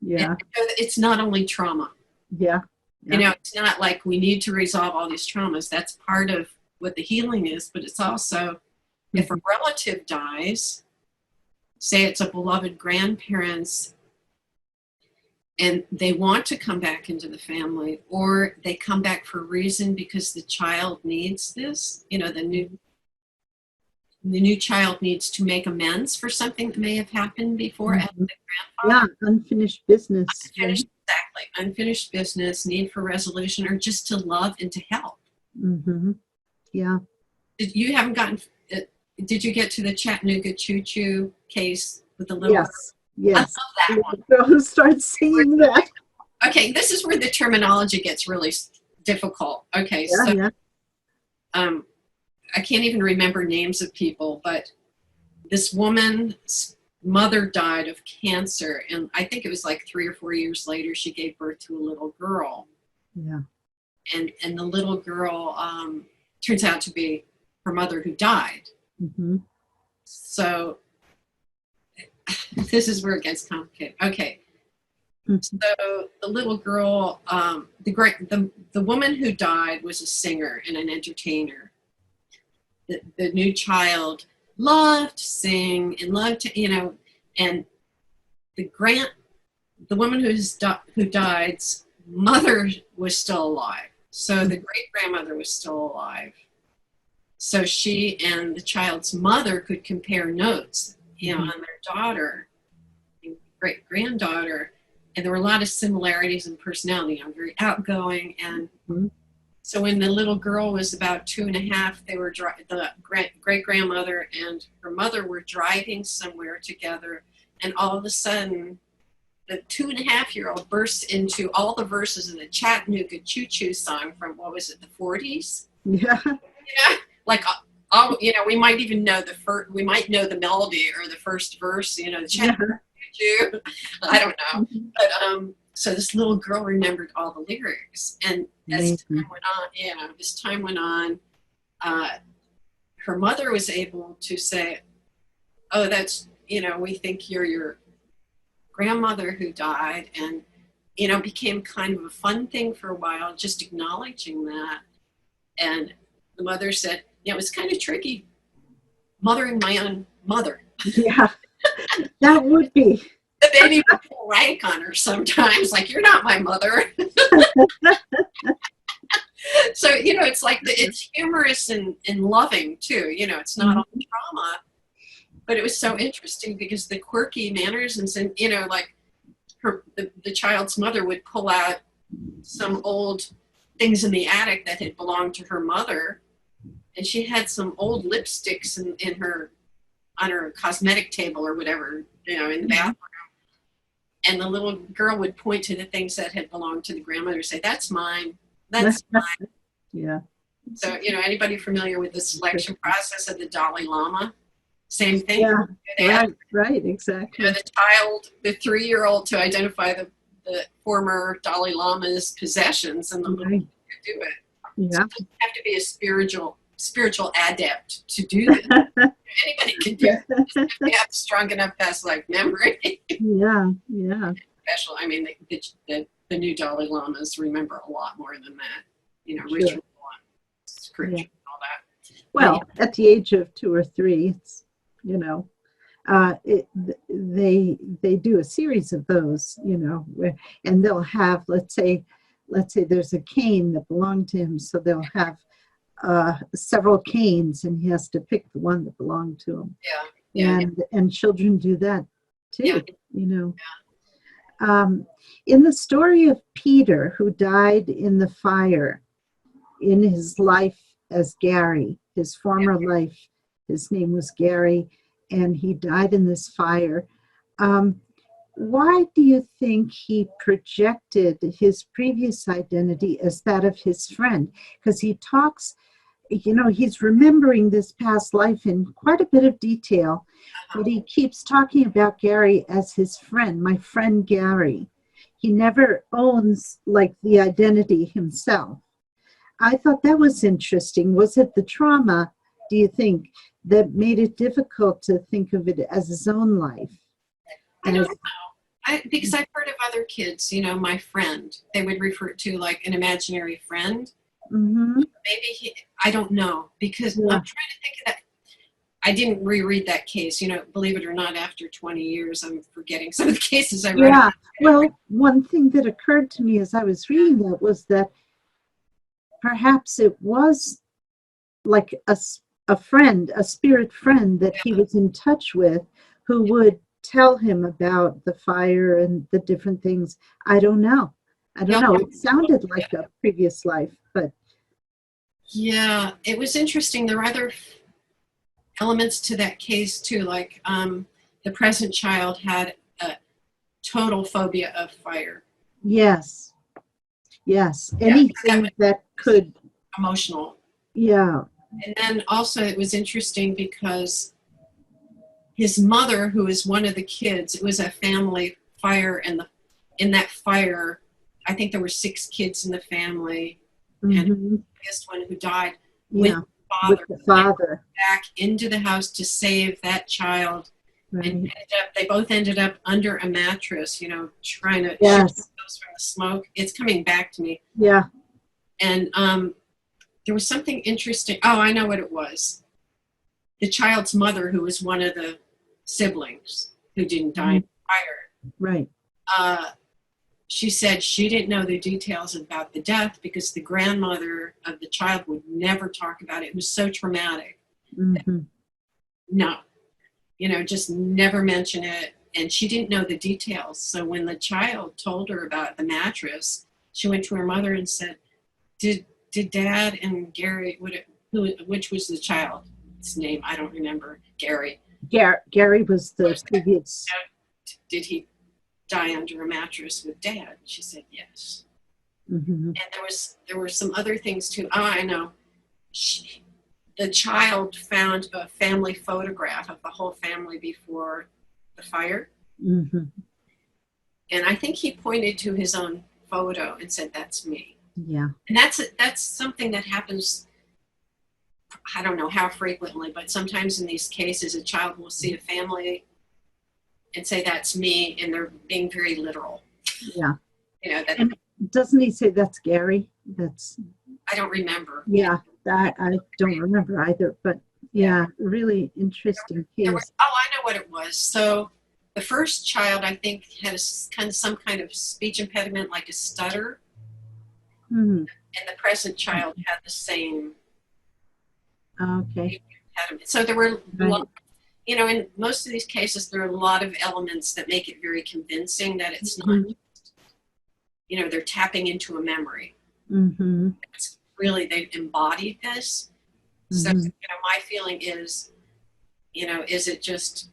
Yeah. And it's not only trauma. Yeah. You know, it's not like we need to resolve all these traumas. That's part of what the healing is, but it's also if a relative dies, say it's a beloved grandparents, and they want to come back into the family, or they come back for a reason because the child needs this, you know, the new child needs to make amends for something that may have happened before. As the grandfather. Yeah, unfinished business. Exactly. Unfinished business, need for resolution, or just to love and to help. Mm-hmm. Yeah. Did you get to the Chattanooga choo-choo case with the little Yes. Yes. I love that one. Girl who starts singing that. Okay, this is where the terminology gets really difficult. Okay, Yeah. I can't even remember names of people, but this woman's mother died of cancer, and I think it was like 3 or 4 years later she gave birth to a little girl. Yeah. And the little girl turns out to be her mother who died. Mm-hmm. So this is where it gets complicated. Okay. Mm-hmm. So the little girl, the woman who died was a singer and an entertainer. The new child loved to sing and loved to, you know, and the woman who died's mother was still alive. So the great grandmother was still alive. So she and the child's mother could compare notes, you know, on their daughter, great granddaughter, and there were a lot of similarities in personality. I'm very outgoing, and so when the little girl was about 2.5, they were the great grandmother and her mother were driving somewhere together, and all of a sudden, the 2.5-year-old bursts into all the verses of the Chattanooga Choo Choo song from what was it, the 40s? Yeah. You know, like all, you know, we might even know we might know the melody or the first verse. You know, the Chattanooga Choo Choo. I don't know, but so this little girl remembered all the lyrics, and as time went on, her mother was able to say, "Oh, that's, you know, we think you're your grandmother who died," and, you know, became kind of a fun thing for a while, just acknowledging that. And the mother said, "Yeah, it was kind of tricky mothering my own mother." Yeah, that would be. The baby would pull rank on her sometimes, like, "You're not my mother." So, you know, it's like it's humorous and loving too. You know, it's not all trauma, but it was so interesting because the quirky mannerisms, and, you know, like the child's mother would pull out some old things in the attic that had belonged to her mother, and she had some old lipsticks on her cosmetic table or whatever, you know, in the bathroom. And the little girl would point to the things that had belonged to the grandmother and say, "That's mine. That's mine." Yeah. So, you know, anybody familiar with the selection process of the Dalai Lama? Same thing. Yeah. Right. Exactly. You know, the 3-year-old to identify the former Dalai Lama's possessions, and the little kid could do it. Yeah. So you have to be a spiritual adept to do this. Anybody can do it if they have strong enough past life memory. Yeah. Special. I mean, the new Dalai Lamas remember a lot more than that. You know, ritual and scripture and all that. Well, at the age of 2 or 3, it's, you know, they do a series of those, you know, and they'll have, let's say there's a cane that belonged to him, so they'll have several canes, and he has to pick the one that belonged to him. And children do that too, you know. In the story of Peter, who died in the fire in his life as Gary, his former life, his name was Gary, and he died in this fire. why do you think he projected his previous identity as that of his friend? Because he talks, he's remembering this past life in quite a bit of detail, but he keeps talking about Gary as his friend, my friend Gary. He never owns like the identity himself. I thought that was interesting. Was it the trauma, do you think, that made it difficult to think of it as his own life? I don't know. Because I've heard of other kids, my friend, they would refer to like an imaginary friend. Mm-hmm. Maybe I don't know, because Yeah. I'm trying to think of that. I didn't reread that case, believe it or not, after 20 years, I'm forgetting some of the cases I read. Yeah. Well, one thing that occurred to me as I was reading that was that perhaps it was like a friend, a spirit friend that he was in touch with, who would tell him about the fire and the different things. I don't know. It sounded like a previous life, but yeah, it was interesting. There were other elements to that case too, like the present child had a total phobia of fire. yes, anything that could emotional. Yeah. And then also it was interesting because his mother, who is one of the kids, it was a family fire, and in that fire, I think there were 6 kids in the family, and the biggest one who died with the father back into the house to save that child. Right. And they both ended up under a mattress, trying to Yes. shield themselves from the smoke. It's coming back to me. Yeah. And there was something interesting. Oh, I know what it was. The child's mother, who was one of the siblings who didn't die in the fire. Right. She said she didn't know the details about the death because the grandmother of the child would never talk about it. It was so traumatic. Mm-hmm. No, just never mention it. And she didn't know the details. So when the child told her about the mattress, she went to her mother and said, did Dad and Gary, which was the child's name? I don't remember. Gary. Gary was the previous. Did he die under a mattress with Dad? She said yes. Mm-hmm. And there were some other things too. Oh, I know. The child found a family photograph of the whole family before the fire. Mm-hmm. And I think he pointed to his own photo and said, "That's me." Yeah. And that's something that happens, I don't know how frequently, but sometimes in these cases, a child will see a family and say, "That's me," and they're being very literal. Yeah. And doesn't he say that's Gary? I don't remember. Yeah, that I don't remember either, but yeah, really interesting case. I know what it was. So the first child, I think, had some kind of speech impediment, like a stutter. Mm-hmm. And the present child had the same. Okay. impediment. So there were, in most of these cases, there are a lot of elements that make it very convincing that it's not, they're tapping into a memory. Mm-hmm. It's really, they've embodied this. So, my feeling is, is it just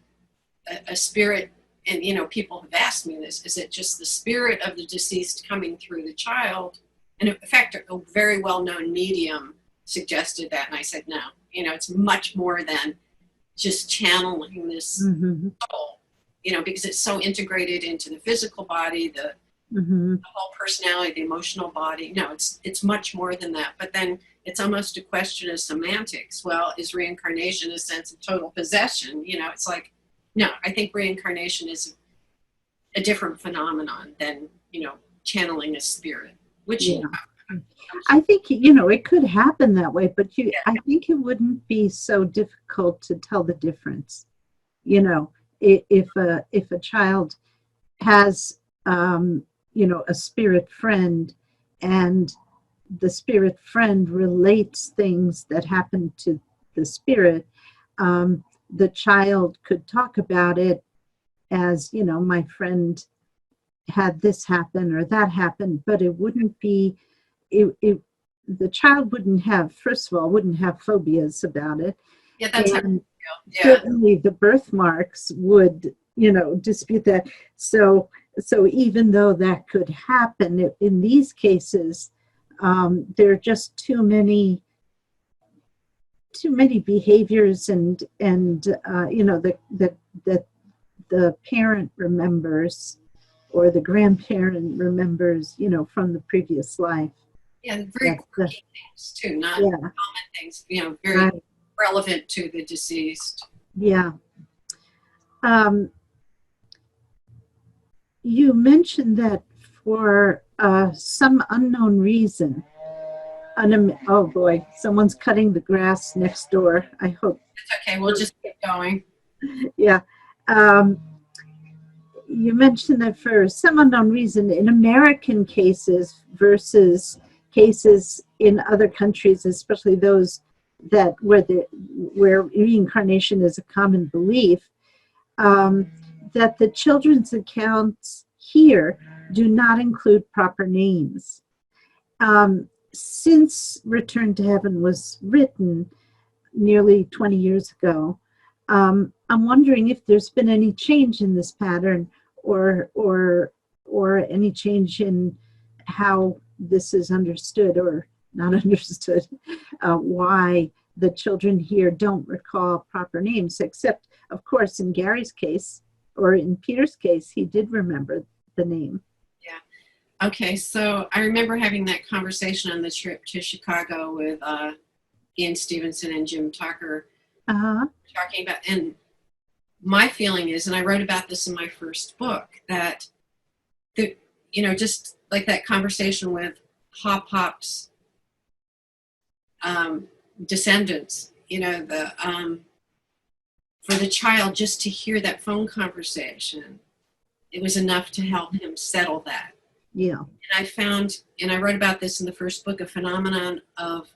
a spirit? And, people have asked me this, is it just the spirit of the deceased coming through the child? And in fact, a very well-known medium suggested that. And I said, no, it's much more than just channeling this soul, because it's so integrated into the physical body, the whole personality, the emotional body. No, it's much more than that. But then it's almost a question of semantics. Well, is reincarnation a sense of total possession? It's like, no, I think reincarnation is a different phenomenon than, channeling a spirit, which I think, it could happen that way, but I think it wouldn't be so difficult to tell the difference. If a child has, a spirit friend, and the spirit friend relates things that happen to the spirit, the child could talk about it as, my friend had this happen or that happen, but it wouldn't be, the child wouldn't have, first of all, wouldn't have phobias about it. Yeah, that's and certainly the birthmarks would dispute that. So even though that could happen in these cases, there are just too many behaviors and that the parent remembers or the grandparent remembers, from the previous life. Yeah, very quirky things too, not Yeah. common things, very Right. relevant to the deceased. Yeah. You mentioned that for some unknown reason, oh boy, someone's cutting the grass next door. I hope. It's okay, we'll just keep going. Yeah. You mentioned that for some unknown reason, in American cases versus cases in other countries, especially those that where reincarnation is a common belief, that the children's accounts here do not include proper names. Since Return to Heaven was written nearly 20 years ago, I'm wondering if there's been any change in this pattern or any change in how this is understood or not understood, why the children here don't recall proper names, except, of course, in Gary's case, or in Peter's case, he did remember the name. Yeah. Okay, so I remember having that conversation on the trip to Chicago with Ian Stevenson and Jim Tucker, talking about, and my feeling is, and I wrote about this in my first book, that just like that conversation with Hop Hop's descendants, for the child just to hear that phone conversation, it was enough to help him settle that. Yeah. And I found, and I wrote about this in the first book, a phenomenon of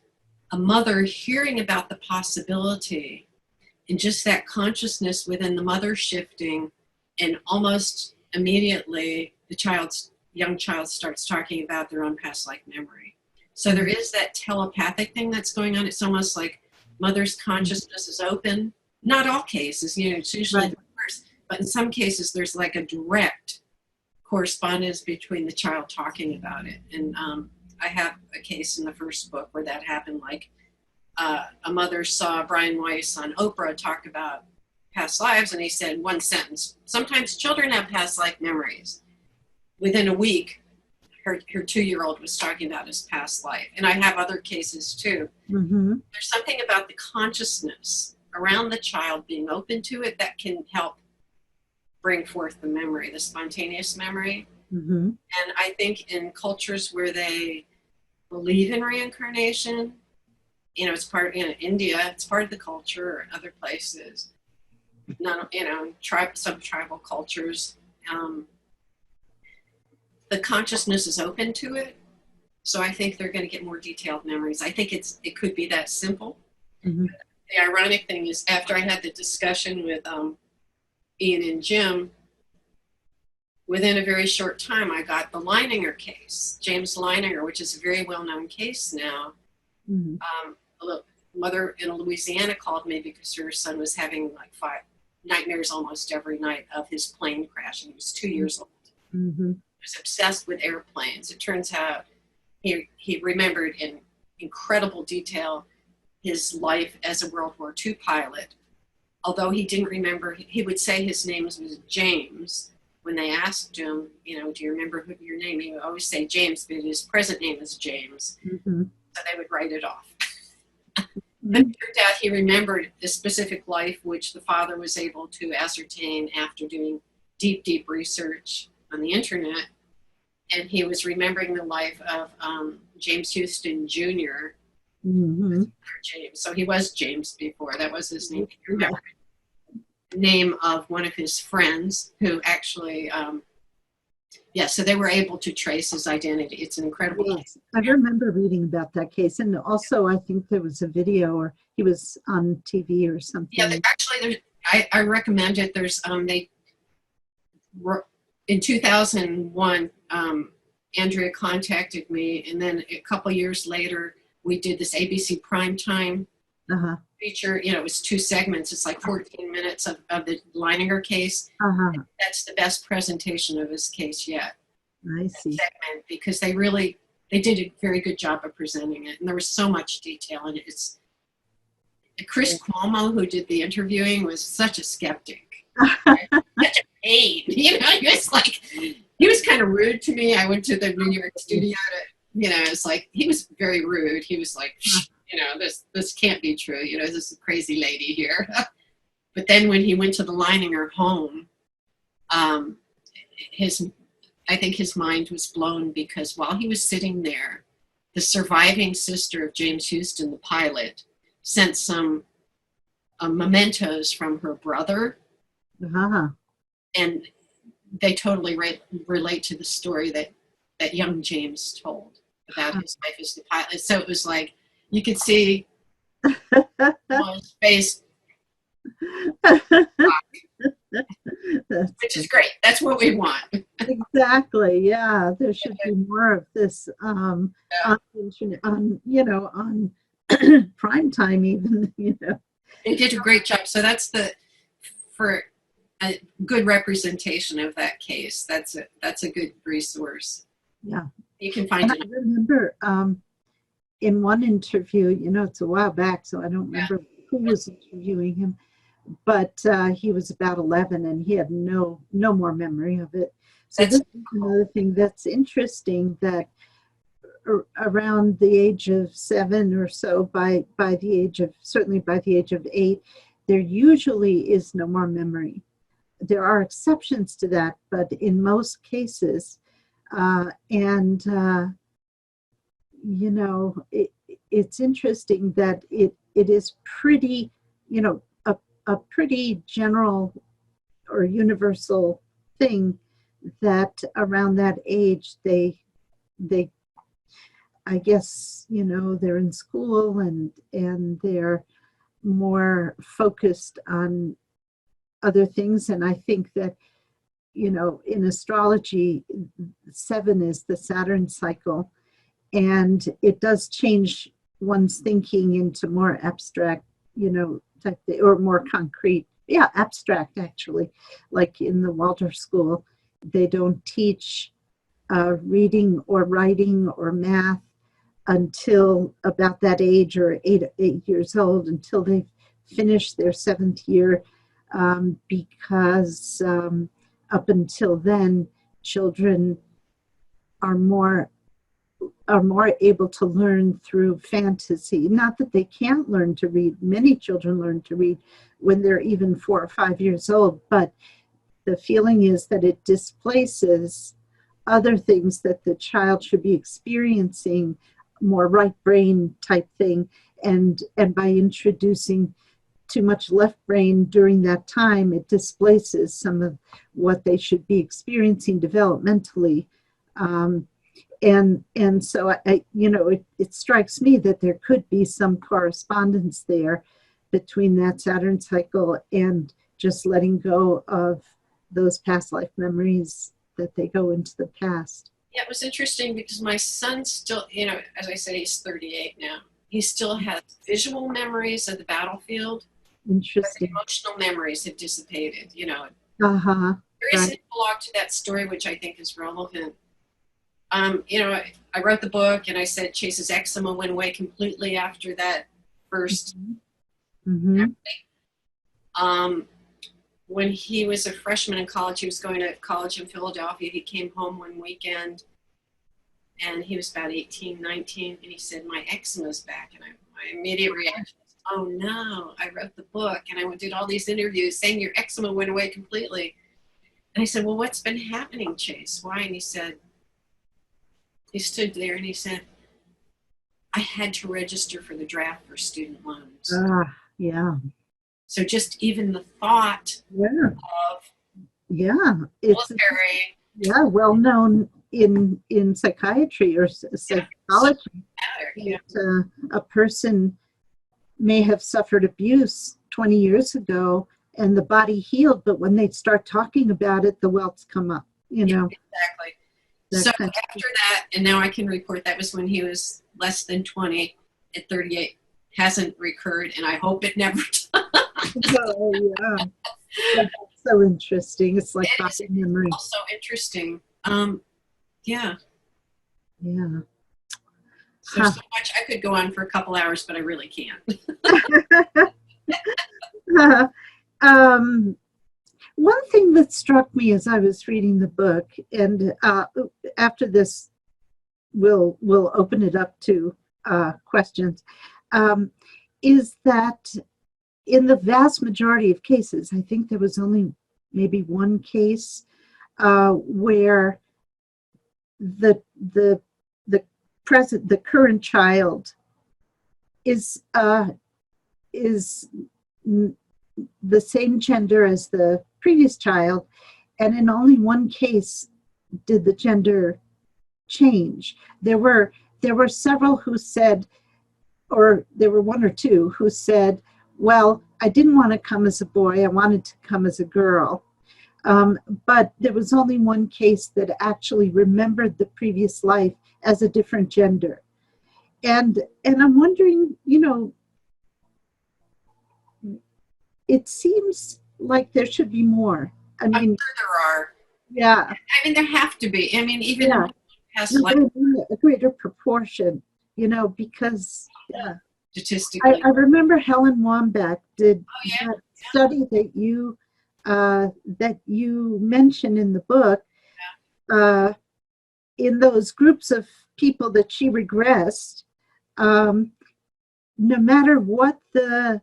a mother hearing about the possibility and just that consciousness within the mother shifting, and almost immediately the young child starts talking about their own past life memory. So there is that telepathic thing that's going on. It's almost like mother's consciousness is open. Not all cases, it's usually the worst, but in some cases there's like a direct correspondence between the child talking about it. And I have a case in the first book where that happened, like a mother saw Brian Weiss on Oprah talk about past lives, and he said one sentence, "Sometimes children have past life memories." Within a week, her 2-year-old was talking about his past life. And I have other cases too. Mm-hmm. There's something about the consciousness around the child being open to it that can help bring forth the memory, the spontaneous memory. Mm-hmm. And I think in cultures where they believe in reincarnation, it's part, India, it's part of the culture, or other places, some tribal cultures, the consciousness is open to it. So I think they're going to get more detailed memories. I think it could be that simple. Mm-hmm. The ironic thing is, after I had the discussion with Ian and Jim, within a very short time, I got the Leininger case, James Leininger, which is a very well-known case now. Mm-hmm. A mother in Louisiana called me because her son was having like 5 nightmares almost every night of his plane crashing. He was 2 years old. Mm-hmm. He was obsessed with airplanes. It turns out he remembered in incredible detail his life as a World War II pilot. Although he didn't remember, he would say his name was James. When they asked him, do you remember your name? He would always say James, but his present name is James. Mm-hmm. So they would write it off. But it turned out he remembered a specific life, which the father was able to ascertain after doing deep, deep research on the internet. And he was remembering the life of James Houston Jr. Mm-hmm. James. So he was James before. That was his name. He remembered the name of one of his friends who actually, so they were able to trace his identity. It's an incredible case. I remember reading about that case. And also, I think there was a video, or he was on TV or something. Yeah, actually, I recommend it. There's, in 2001, Andrea contacted me, and then a couple years later, we did this ABC Primetime feature, you know, it was 2 segments. It's like 14 minutes of the Leininger case. Uh-huh. That's the best presentation of his case yet. I see. Segment, because they did a very good job of presenting it, and there was so much detail in it. It's Chris Cuomo, who did the interviewing, was such a skeptic, right? Such a pain. You know, he was kind of rude to me. I went to the New York studio to, you know, it's like he was very rude. He was like, you know, this can't be true. You know, this is a crazy lady here. But then when he went to the Leininger home, I think his mind was blown, because while he was sitting there, the surviving sister of James Houston, the pilot, sent some mementos from her brother. Uh-huh. And they totally relate to the story that young James told about his life as the pilot. So it was like, you could see his face, which is great. That's what we want. Exactly. Yeah, there should be more of this on Primetime even. You know, They did a great job. So that's for a good representation of that case. That's a good resource. Yeah, You can find it. I remember in one interview, you know, it's a while back, so I don't remember who was interviewing him, but he was about 11 and he had no more memory of it. So this is another thing that's interesting, that around the age of 7 or so, certainly by the age of 8, there usually is no more memory. There are exceptions to that, but in most cases, you know, it's interesting that it is pretty, you know, a pretty general or universal thing that around that age they I guess, you know, they're in school and they're more focused on other things. And I think that, you know, in astrology, 7 is the Saturn cycle, and it does change one's thinking into more abstract, you know, type or more concrete. Yeah, abstract, actually. Like in the Waldorf school, they don't teach reading or writing or math until about that age, or 8 years old, until they finish their 7th year, because up until then, children are more able to learn through fantasy. Not that they can't learn to read. Many children learn to read when they're even 4 or 5 years old, but the feeling is that it displaces other things that the child should be experiencing, more right brain type thing, and by introducing too much left brain during that time, it displaces some of what they should be experiencing developmentally. And so I you know, it strikes me that there could be some correspondence there between that Saturn cycle and just letting go of those past life memories, that they go into the past. Yeah, it was interesting because my son still, you know, as I said, he's 38 now. He still has visual memories of the battlefield. Interesting. But emotional memories have dissipated, you know. Uh-huh. There is an epilogue to that story, which I think is relevant. You know, I wrote the book and I said Chase's eczema went away completely after that first. Mm-hmm. When he was a freshman in college, he was going to college in Philadelphia. He came home one weekend and he was about 18, 19, and he said, my eczema's back. And my immediate reaction was, oh no, I wrote the book and I did all these interviews saying your eczema went away completely. And I said, well, what's been happening, Chase? Why? And he said, he stood there and he said, I had to register for the draft for student loans. Yeah. So just even the thought of it's military, well known in psychiatry or psychology, that a person may have suffered abuse 20 years ago and the body healed, but when they start talking about it, the welts come up, you know. Exactly. So after that, and now I can report that was when he was less than 20 at 38. hasn't recurred, and I hope it never does. Oh, yeah. That's so interesting. It's like It is copy memory. also interesting. Yeah. Yeah. So much. I could go on for a couple hours, but I really can't. One thing that struck me as I was reading the book, and after this, we'll open it up to questions, is that in the vast majority of cases, I think there was only maybe one case where the current child is the same gender as the previous child, and in only one case did the gender change. There were several who said, or there were one or two who said, well, I didn't want to come as a boy, I wanted to come as a girl. But there was only one case that actually remembered the previous life as a different gender. And I'm wondering, it seems like there should be more. I mean, I'm sure there are. Yeah. I mean, there have to be. I mean, even Yeah. in past life, A greater proportion, because statistically. I remember Helen Wambach did yeah. that study that you mentioned in the book. In those groups of people that she regressed, no matter what the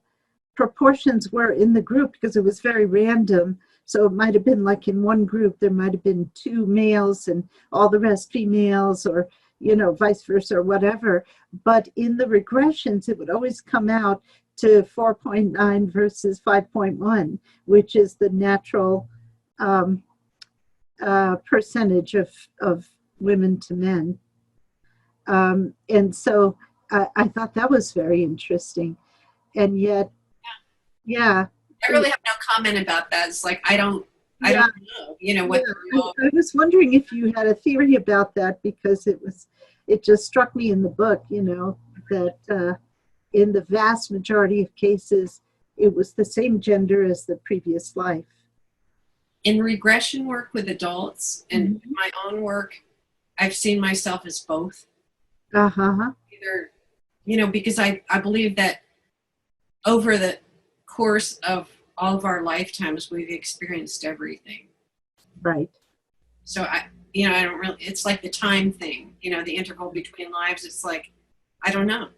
proportions were in the group, because it was very random. So it might have been like in one group, there might have been 2 males and all the rest females, or, vice versa or whatever. But in the regressions, it would always come out to 4.9 versus 5.1, which is the natural percentage of women to men. And so I thought that was very interesting. And yet, yeah. I really have no comment about that. It's like, I don't know, what. I was wondering if you had a theory about that, because it just struck me in the book, that in the vast majority of cases, it was the same gender as the previous life. In regression work with adults and my own work, I've seen myself as both. Either, because I believe that over the course of all of our lifetimes, we've experienced everything. Right. So I don't really, it's like the time thing, the interval between lives. It's like, I don't know.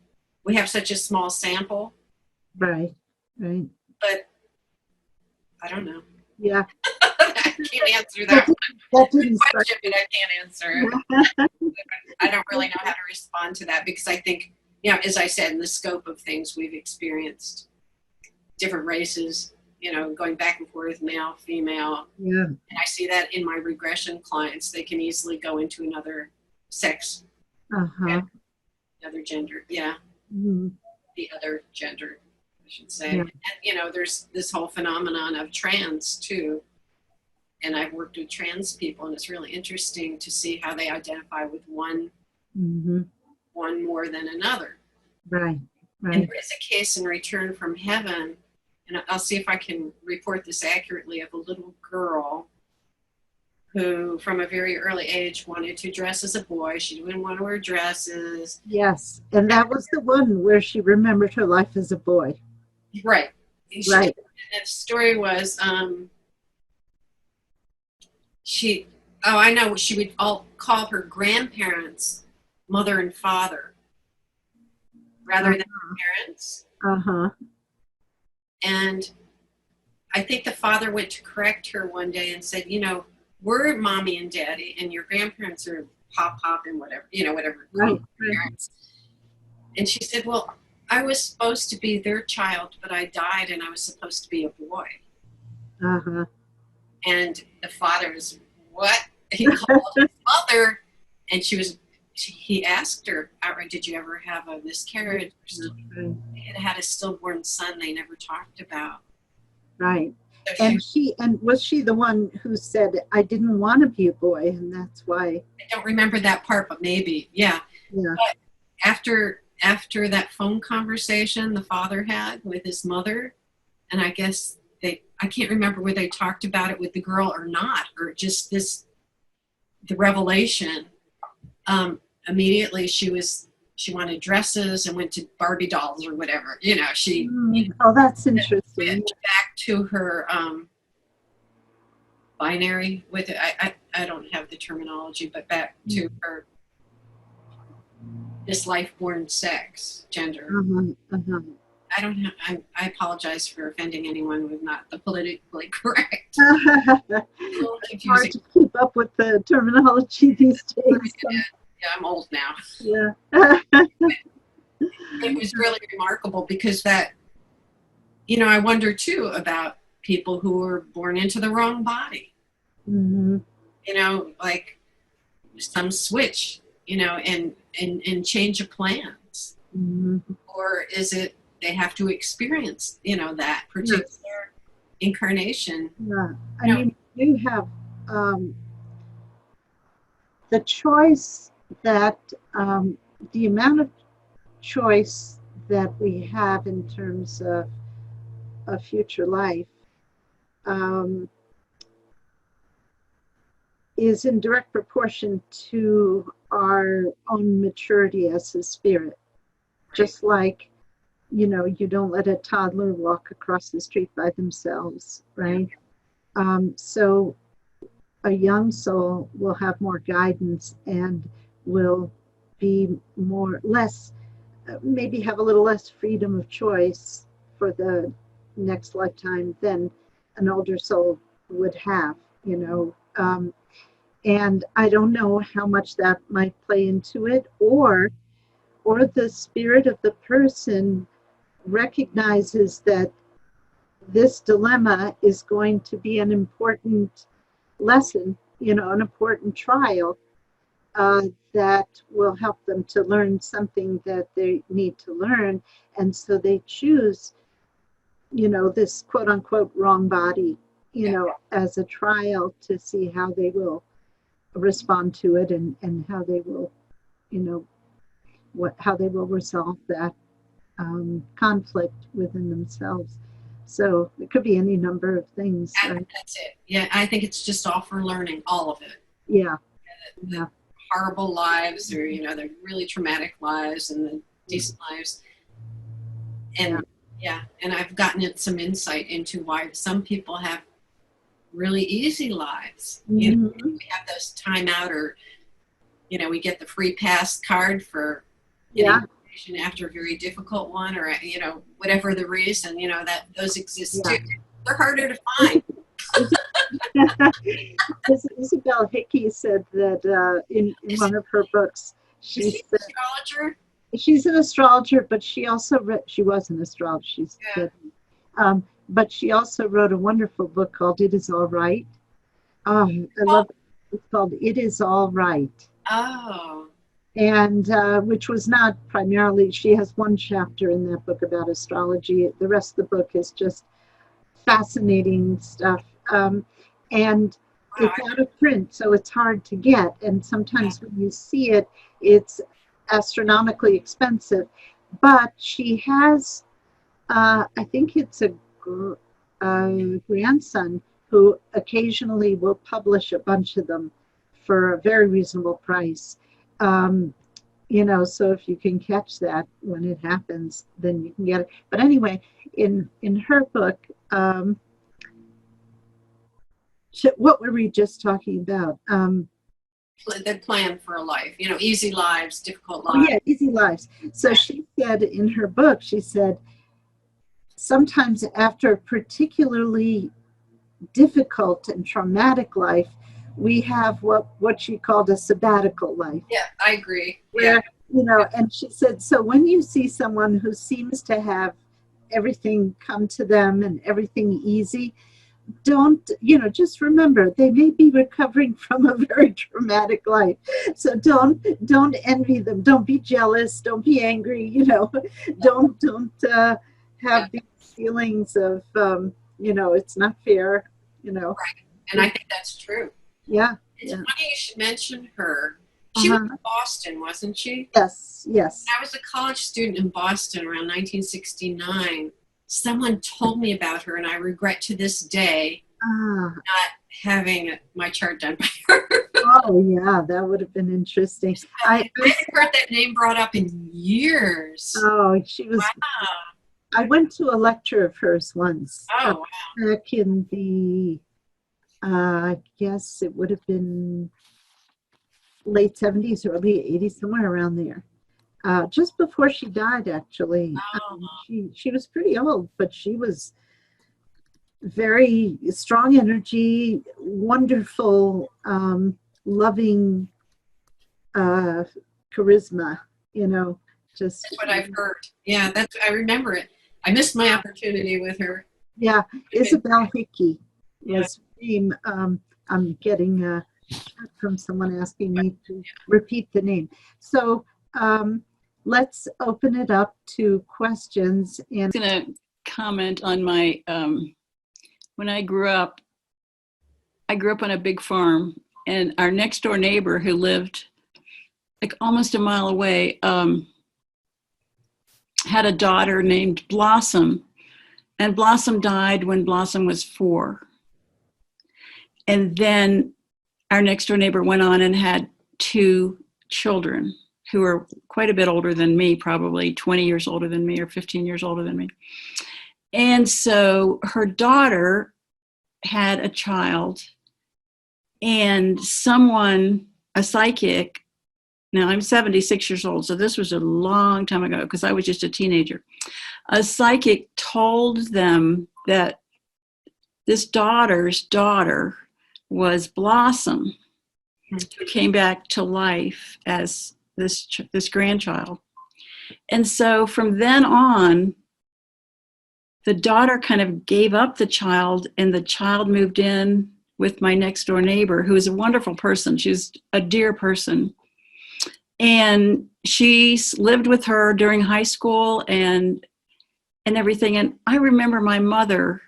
We have such a small sample. Right. But I don't know. Yeah. I can't answer that question, but I can't answer. I don't really know how to respond to that, because I think, as I said, in the scope of things, we've experienced different races, going back and forth, male, female. Yeah. And I see that in my regression clients. They can easily go into another sex, another gender. Yeah. Mm-hmm. The other gender, I should say. Yeah. And, there's this whole phenomenon of trans, too. And I've worked with trans people, and it's really interesting to see how they identify with one more than another. Right. And there is a case in Return from Heaven, and I'll see if I can report this accurately, of a little girl who, from a very early age, wanted to dress as a boy. She didn't want to wear dresses. Yes, and that was the one where she remembered her life as a boy. Right. Right. And the story was, I know, she would all call her grandparents mother and father rather than parents. And I think the father went to correct her one day and said, we're mommy and daddy, and your grandparents are pop and whatever, whatever. Right. Parents. And she said, well, I was supposed to be their child, but I died, and I was supposed to be a boy. And the father was, what? He called his mother, and he asked her outright, did you ever have a miscarriage? They had a stillborn son they never talked about. Right. So was she the one who said, I didn't want to be a boy, and that's why? I don't remember that part, but maybe, yeah. But after after that phone conversation the father had with his mother, and I guess I can't remember whether they talked about it with the girl or not, or just the revelation. Immediately she wanted dresses and went to Barbie dolls or whatever. She Oh, that's interesting. went back to her binary with it. I don't have the terminology, but back to her this life-born sex, gender. I don't have. I apologize for offending anyone with not the politically correct. It's hard to keep up with the terminology these days. Yeah, I'm old now. Yeah. It was really remarkable because that, I wonder too about people who were born into the wrong body. Like some switch, and change of plans. Or is it they have to experience, that particular incarnation? Yeah. I mean, you have the choice that the amount of choice that we have in terms of a future life is in direct proportion to our own maturity as a spirit. Just like, you don't let a toddler walk across the street by themselves, right? So a young soul will have more guidance and will be maybe have a little less freedom of choice for the next lifetime than an older soul would have, and I don't know how much that might play into it, or the spirit of the person recognizes that this dilemma is going to be an important lesson, an important trial that will help them to learn something that they need to learn. And so they choose, this quote unquote wrong body, as a trial to see how they will respond to it and how they will, how they will resolve that conflict within themselves. So it could be any number of things. Right? That's it. Yeah, I think it's just all for learning, all of it. Yeah. The horrible lives, or the really traumatic lives, and the decent lives. And and I've gotten some insight into why some people have really easy lives. We have those time out, or we get the free pass card for after a very difficult one, or whatever the reason, that those exist too. They're harder to find. Isabel Hickey said that in one of her books, she's an astrologer. She's an astrologer, but she also she was an astrologer. She's dead. But she also wrote a wonderful book called "It Is All Right." I love it. It's called "It Is All Right." Oh. And which was not primarily, she has one chapter in that book about astrology. The rest of the book is just fascinating stuff. And it's out of print, so it's hard to get. And sometimes when you see it, it's astronomically expensive. But she has, I think it's a grandson who occasionally will publish a bunch of them for a very reasonable price. So if you can catch that when it happens, then you can get it. But anyway, in her book, what were we just talking about? The plan for a life, easy lives, difficult lives. Oh, yeah, easy lives. So she said in her book, she said, sometimes after a particularly difficult and traumatic life, we have what she called a sabbatical life. Yeah, I agree. Where, and she said, so when you see someone who seems to have everything come to them and everything easy, don't, just remember, they may be recovering from a very traumatic life. So don't envy them. Don't be jealous. Don't be angry. Don't have these feelings of, it's not fair, Right. And I think that's true. Yeah. It's funny you should mention her. She was Uh-huh. in Boston, wasn't she? Yes, yes. When I was a college student in Boston around 1969, someone told me about her, and I regret to this day Ah, not having my chart done by her. oh, yeah, that would have been interesting. I haven't heard that name brought up in years. Oh, she was. Wow. I went to a lecture of hers once, Oh, wow. back in the, I guess it would have been late 70s, early 80s, somewhere around there. Just before she died, actually. Oh, She was pretty old, but she was very strong energy, wonderful, loving charisma, just, that's what I've heard. Yeah, I remember it. I missed my opportunity with her. yeah. Isabel Hickey Yeah. was her name. I'm getting a chat from someone asking me to repeat the name. So let's open it up to questions. And I'm going to comment on my, when I grew up on a big farm, and our next door neighbor who lived like almost a mile away had a daughter named Blossom, and Blossom died when Blossom was 4. And then our next door neighbor went on and had 2 children who are quite a bit older than me, probably 20 years older than me or 15 years older than me. And so her daughter had a child, and someone, a psychic, now I'm 76 years old, so this was a long time ago because I was just a teenager. A psychic told them that this daughter's daughter was Blossom, who came back to life as this grandchild. And so from then on, the daughter kind of gave up the child, and the child moved in with my next door neighbor, who is a wonderful person. She's a dear person. And she lived with her during high school and everything. And I remember my mother,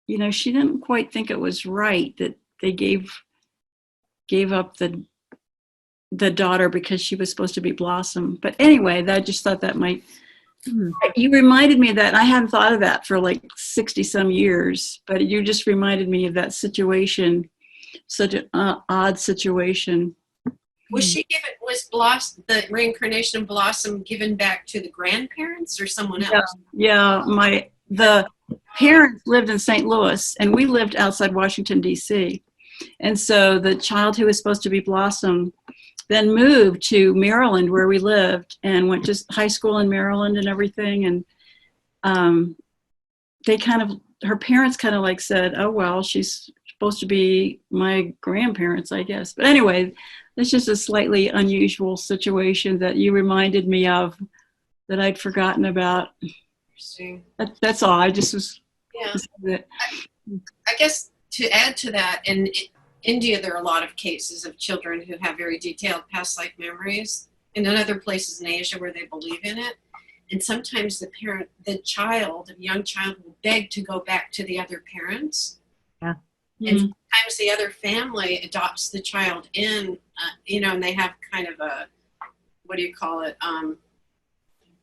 she didn't quite think it was right that they gave up the daughter because she was supposed to be Blossom. But anyway, I just thought that might, you reminded me of that. I hadn't thought of that for like 60 some years, but you just reminded me of that situation, such an odd situation. Was the reincarnation of Blossom given back to the grandparents or someone else? Yeah, the parents lived in St. Louis, and we lived outside Washington, D.C. And so the child who was supposed to be Blossom then moved to Maryland, where we lived, and went to high school in Maryland and everything. And her parents kind of like said, oh, well, she's supposed to be my grandparents, I guess. But anyway, it's just a slightly unusual situation that you reminded me of that I'd forgotten about. Interesting. That's all. I just was. Yeah. I guess to add to that, in India, there are a lot of cases of children who have very detailed past life memories, and in other places in Asia where they believe in it. And sometimes the young child will beg to go back to the other parents. Yeah. And sometimes the other family adopts the child in, and they have kind of a,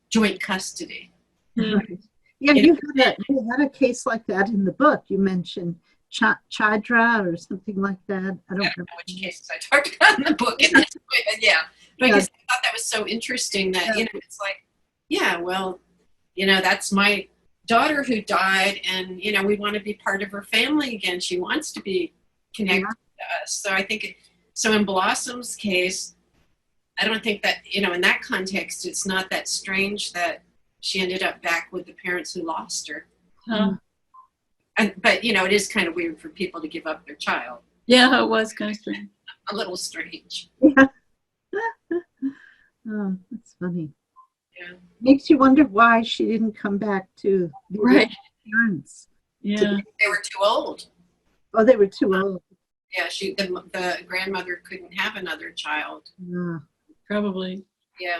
joint custody. Right. Yeah, you had a case like that in the book. You mentioned Chadra or something like that. I don't remember which cases I talked about in the book. Yeah. But I guess I thought that was so interesting that, it's like, that's my daughter who died, and, we want to be part of her family again. She wants to be connected to us. So I think, in Blossom's case, I don't think that, in that context, it's not that strange that she ended up back with the parents who lost her. But, it is kind of weird for people to give up their child. Yeah, it was kind of strange. A little strange. Yeah. Oh, that's funny. Yeah. Makes you wonder why she didn't come back to the parents. Yeah. They were too old. Oh, they were too old. Yeah, the grandmother couldn't have another child. Yeah. Probably. Yeah.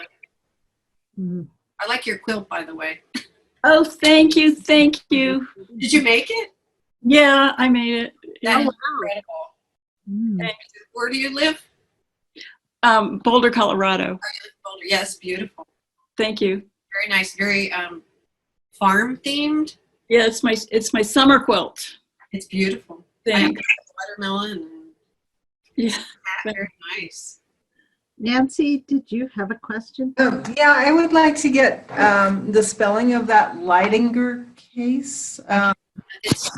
Mm-hmm. I like your quilt, by the way. Oh, thank you. Thank you. Did you make it? Yeah, I made it. That Yeah. is incredible. Mm. And where do you live? Boulder, Colorado. Boulder. Yes, beautiful. Thank you. Very nice. Very farm themed. Yeah, it's my summer quilt. It's beautiful. Thanks. Watermelon. And Yeah. very nice. Nancy, did you have a question? Yeah, I would like to get the spelling of that Leidinger case. It's,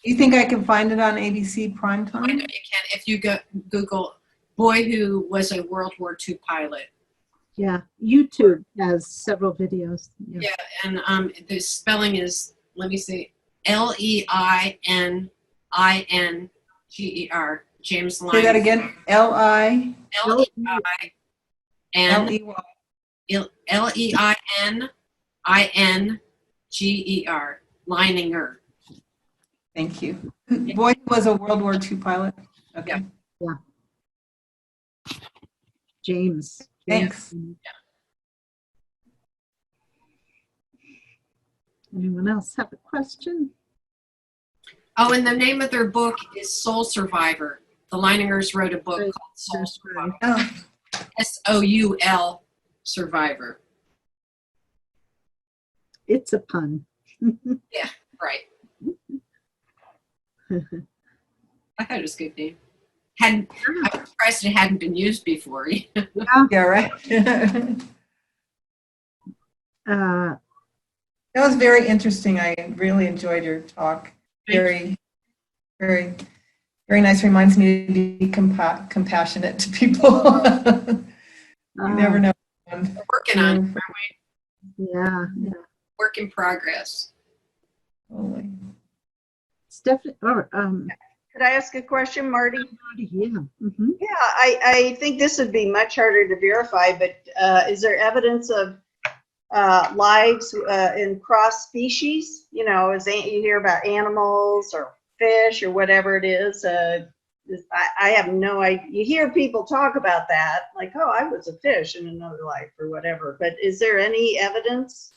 You think I can find it on ABC I know Primetime? you can if you go Google boy who was a World War II pilot. Yeah, YouTube has several videos. Yeah, and the spelling is, let me see, Leininger. James Say that Leininger. again. Leininger. Leininger. Leininger. Thank you. Boy who was a World War II pilot. Okay. Yeah. James. Thanks. Anyone else have a question? Oh, and the name of their book is Soul Survivor. The Leiningers wrote a book Right. called Soul Survivor. Oh, Soul Survivor. It's a pun. Right. I thought it was a good name. I'm surprised it hadn't been used before. yeah, right. That was very interesting. I really enjoyed your talk. Very, very, very nice. Reminds me to be compassionate to people. You never know. We're working on it, aren't we? Yeah. Work in progress. Totally. Stephanie, or Could I ask a question, Marty? yeah. Mm-hmm. Yeah, I think this would be much harder to verify, but is there evidence of lives in cross species? You know, as you hear about animals or fish or whatever it is. I have no idea. You hear people talk about that, like, oh, I was a fish in another life or whatever. But is there any evidence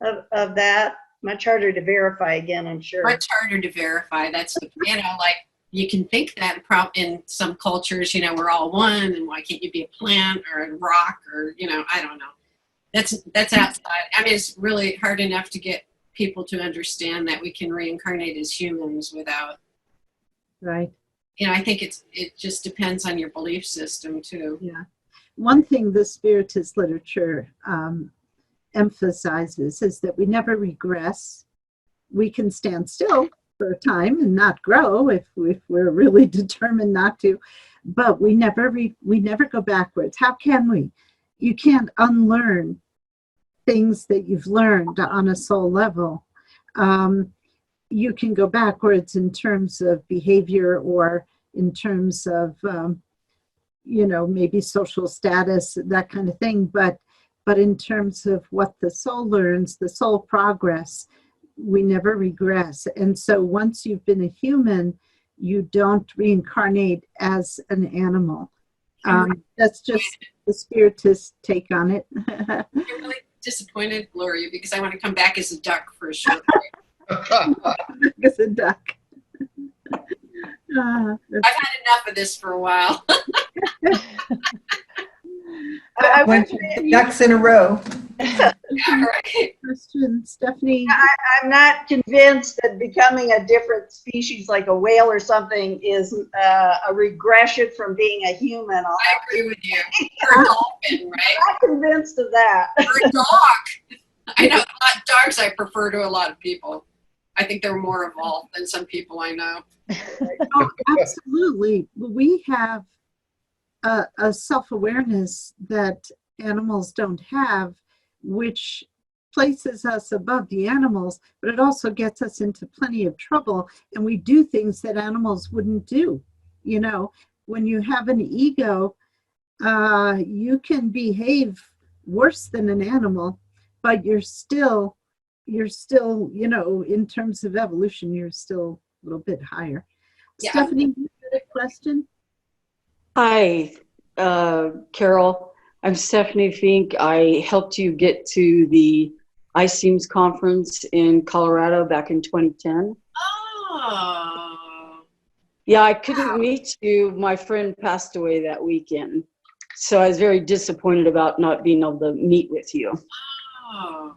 of that? Much harder to verify again, I'm sure. Much harder to verify. That's, like you can think that in some cultures, we're all one, and why can't you be a plant or a rock or, I don't know. That's outside. I mean, it's really hard enough to get people to understand that we can reincarnate as humans without. Right. I think it just depends on your belief system too. Yeah. One thing the Spiritist literature emphasizes is that we never regress. We can stand still for a time and not grow if we're really determined not to, but we never go backwards. How can we? You can't unlearn things that you've learned on a soul level. You can go backwards in terms of behavior or in terms of maybe social status, that kind of thing, but in terms of what the soul learns, the soul progress, we never regress. And so once you've been a human, you don't reincarnate as an animal. That's just the Spiritist take on it. I'm really disappointed, Gloria, because I want to come back as a duck for a short break. As a duck. I've had enough of this for a while. I Went ducks in a row. Yeah, right. Question, Stephanie. I'm not convinced that becoming a different species like a whale or something is a regression from being a human. I agree with you. You're a dolphin, right? I'm not convinced of that. You're a dog. I know dogs I prefer to a lot of people. I think they're more evolved than some people I know. Oh, absolutely. We have a self-awareness that animals don't have, which places us above the animals, but it also gets us into plenty of trouble, and we do things that animals wouldn't do. When you have an ego, you can behave worse than an animal, but you're still, in terms of evolution, you're still a little bit higher. Yeah. Stephanie, you had a question? Hi, Carol. I'm Stephanie Fink. I helped you get to the ICEAMS conference in Colorado back in 2010. Oh. Yeah, I couldn't meet you. My friend passed away that weekend. So I was very disappointed about not being able to meet with you. Oh,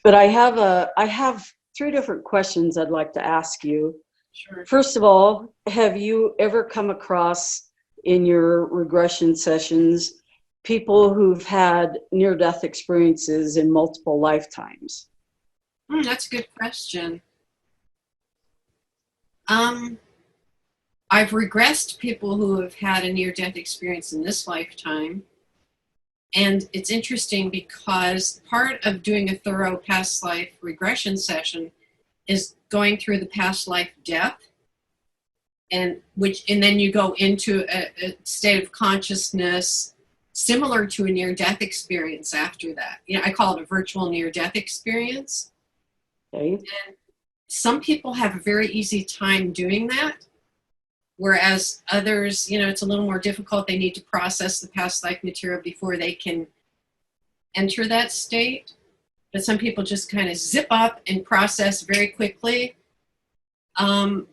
But I have 3 different questions I'd like to ask you. sure. First of all, have you ever come across in your regression sessions people who've had near-death experiences in multiple lifetimes? That's a good question. I've regressed people who have had a near-death experience in this lifetime. And it's interesting because part of doing a thorough past life regression session is going through the past life death, and then you go into a state of consciousness similar to a near-death experience after that. I call it a virtual near-death experience. Okay. And some people have a very easy time doing that, whereas others, it's a little more difficult. They need to process the past life material before they can enter that state. But some people just kind of zip up and process very quickly. And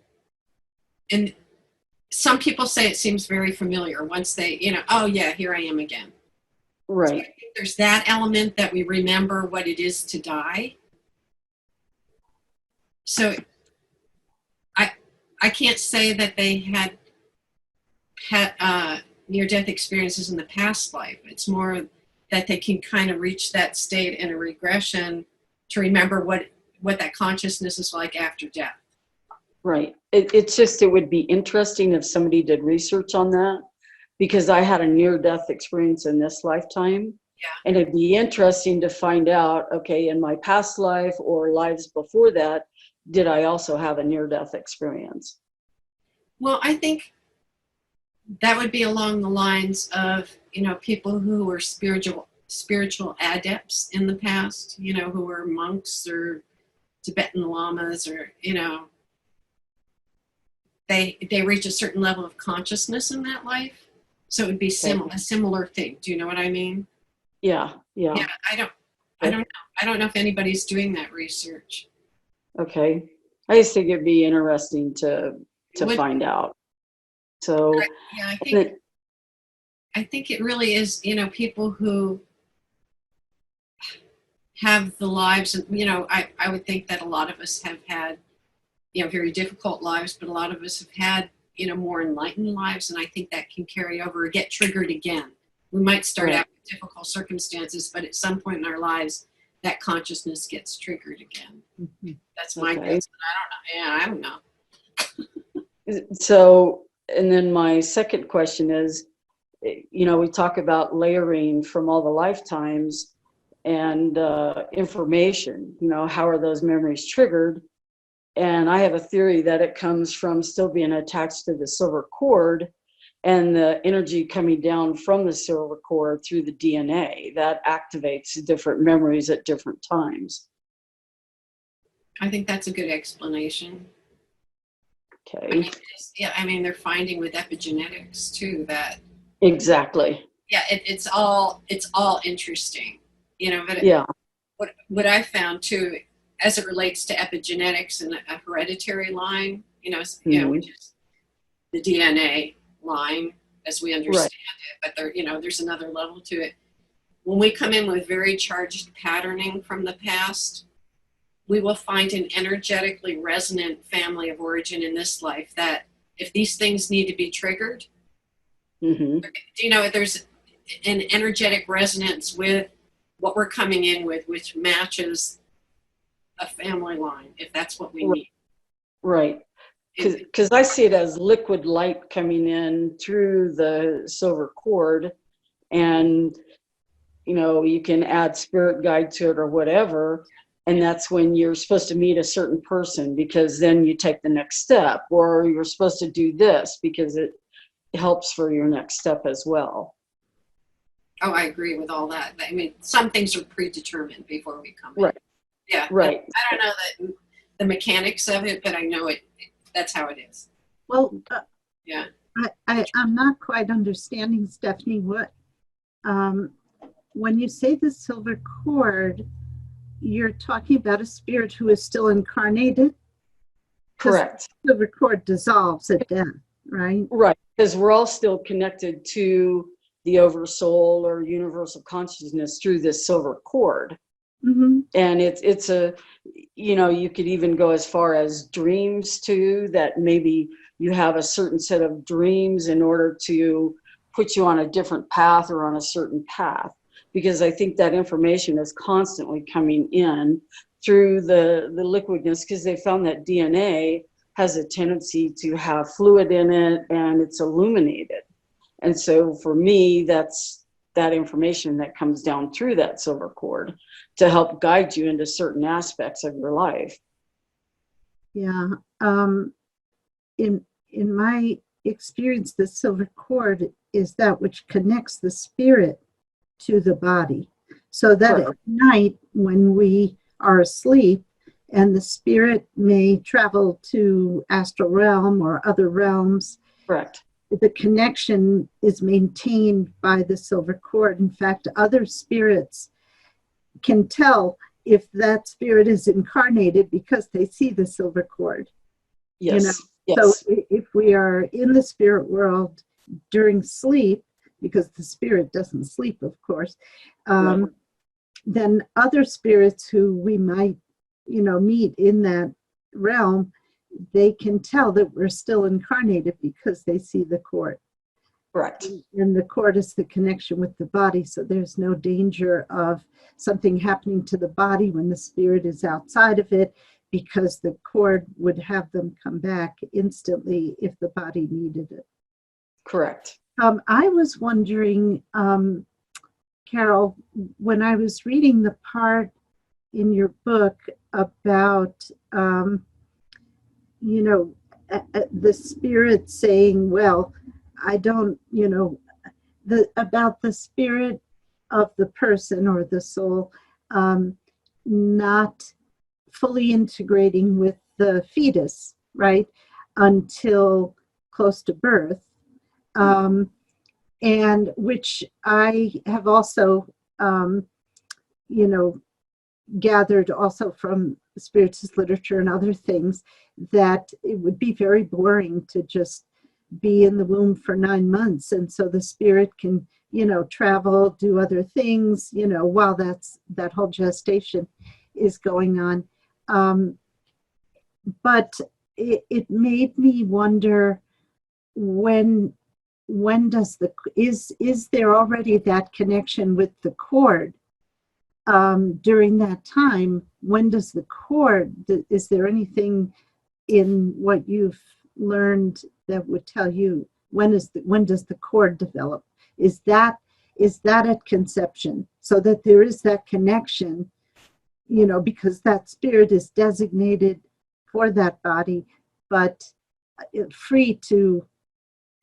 some people say it seems very familiar once they, oh yeah, here I am again. Right. So I think there's that element that we remember what it is to die. So I can't say that they had near-death experiences in the past life. It's more that they can kind of reach that state in a regression to remember what that consciousness is like after death. Right. It's just, it would be interesting if somebody did research on that, because I had a near-death experience in this lifetime. Yeah. And it'd be interesting to find out, okay, in my past life or lives before that, did I also have a near-death experience? Well, I think that would be along the lines of, people who were spiritual adepts in the past, who were monks or Tibetan lamas, or, they reach a certain level of consciousness in that life. So it would be a similar thing. Do you know what I mean? Yeah. Yeah, I don't know. I don't know if anybody's doing that research. Okay. I just think it'd be interesting to find out. So yeah, I think it really is, people who have the lives, and I would think that a lot of us have had, very difficult lives, but a lot of us have had, more enlightened lives, and I think that can carry over or get triggered again. We might start out with difficult circumstances, but at some point in our lives, that consciousness gets triggered again. Mm-hmm. That's my guess. I don't know. So, and then my second question is, we talk about layering from all the lifetimes and information, how are those memories triggered? And I have a theory that it comes from still being attached to the silver cord and the energy coming down from the silver cord through the DNA that activates different memories at different times. I think that's a good explanation. Okay. They're finding with epigenetics too that. Exactly. Yeah, it's all interesting, but yeah. What I found too, as it relates to epigenetics and a hereditary line, which is the DNA line as we understand it, but there's another level to it. When we come in with very charged patterning from the past, we will find an energetically resonant family of origin in this life that if these things need to be triggered, there's an energetic resonance with what we're coming in with, which matches a family line, if that's what we need. Right. Because I see it as liquid light coming in through the silver cord, and you can add spirit guide to it or whatever, and that's when you're supposed to meet a certain person, because then you take the next step, or you're supposed to do this because it helps for your next step as well. Oh, I agree with all that. Some things are predetermined before we come in. Right. Yeah. Right. I don't know the mechanics of it, but I know it. That's how it is. Well, yeah. I'm not quite understanding, Stephanie, what, when you say the silver cord, you're talking about a spirit who is still incarnated? Correct. The silver cord dissolves at death, right? Right, because we're all still connected to the oversoul or universal consciousness through this silver cord. Mm-hmm. And it's a, you know, you could even go as far as dreams too, that maybe you have a certain set of dreams in order to put you on a different path or on a certain path. Because I think that information is constantly coming in through the liquidness, because they found that DNA has a tendency to have fluid in it and it's illuminated. And so for me, that's that information that comes down through that silver cord to help guide you into certain aspects of your life. Yeah. In my experience, the silver cord is that which connects the spirit to the body. So that Correct. at night when we are asleep and the spirit may travel to astral realm or other realms, Correct. the connection is maintained by the silver cord. In fact, other spirits can tell if that spirit is incarnated because they see the silver cord. Yes. You know? Yes. So if we are in the spirit world during sleep, because the spirit doesn't sleep, of course, Right. then other spirits who we might, meet in that realm, they can tell that we're still incarnated because they see the cord. Correct. And the cord is the connection with the body, so there's no danger of something happening to the body when the spirit is outside of it, because the cord would have them come back instantly if the body needed it. Correct. I was wondering, Carol, when I was reading the part in your book about, the spirit saying, well, I don't, about the spirit of the person or the soul not fully integrating with the fetus, right, until close to birth. And which I have also, gathered also from spiritist literature and other things, that it would be very boring to just be in the womb for 9 months. And so the spirit can, travel, do other things, while that whole gestation is going on. But it made me wonder, when does is there already that connection with the cord during that time? When does the cord, is there anything in what you've learned that would tell you when does the cord develop? Is that at conception, so that there is that connection, because that spirit is designated for that body, but free to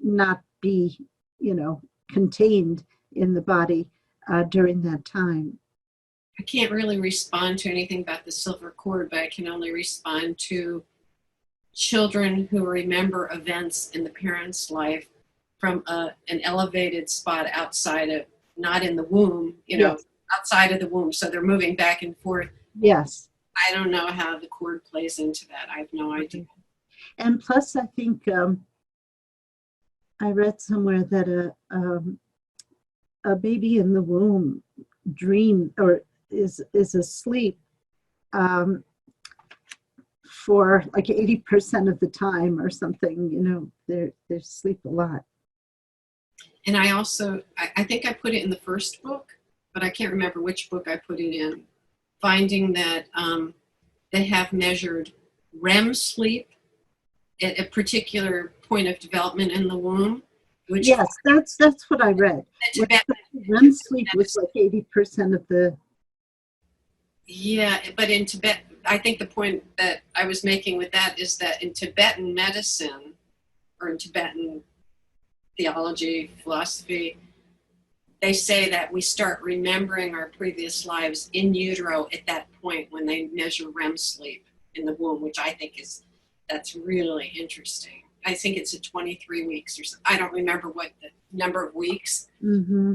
not be, contained in the body during that time. I can't really respond to anything about the silver cord, but I can only respond to children who remember events in the parent's life from an elevated spot outside of, not in the womb, Yes. outside of the womb. So they're moving back and forth. Yes. I don't know how the cord plays into that. I have no idea. And plus, I think I read somewhere that a baby in the womb dream or is asleep for like 80% of the time or something. They're asleep a lot. And I also, I think I put it in the first book, but I can't remember which book I put it in, finding that they have measured REM sleep at a particular point of development in the womb. Which, yes, that's what I read. REM sleep was like 80% of the. Yeah, but in Tibet, I think the point that I was making with that is that in Tibetan medicine, or in Tibetan theology, philosophy, they say that we start remembering our previous lives in utero at that point when they measure REM sleep in the womb, which I think that's really interesting. I think it's at 23 weeks or something. I don't remember what the number of weeks. Mm-hmm.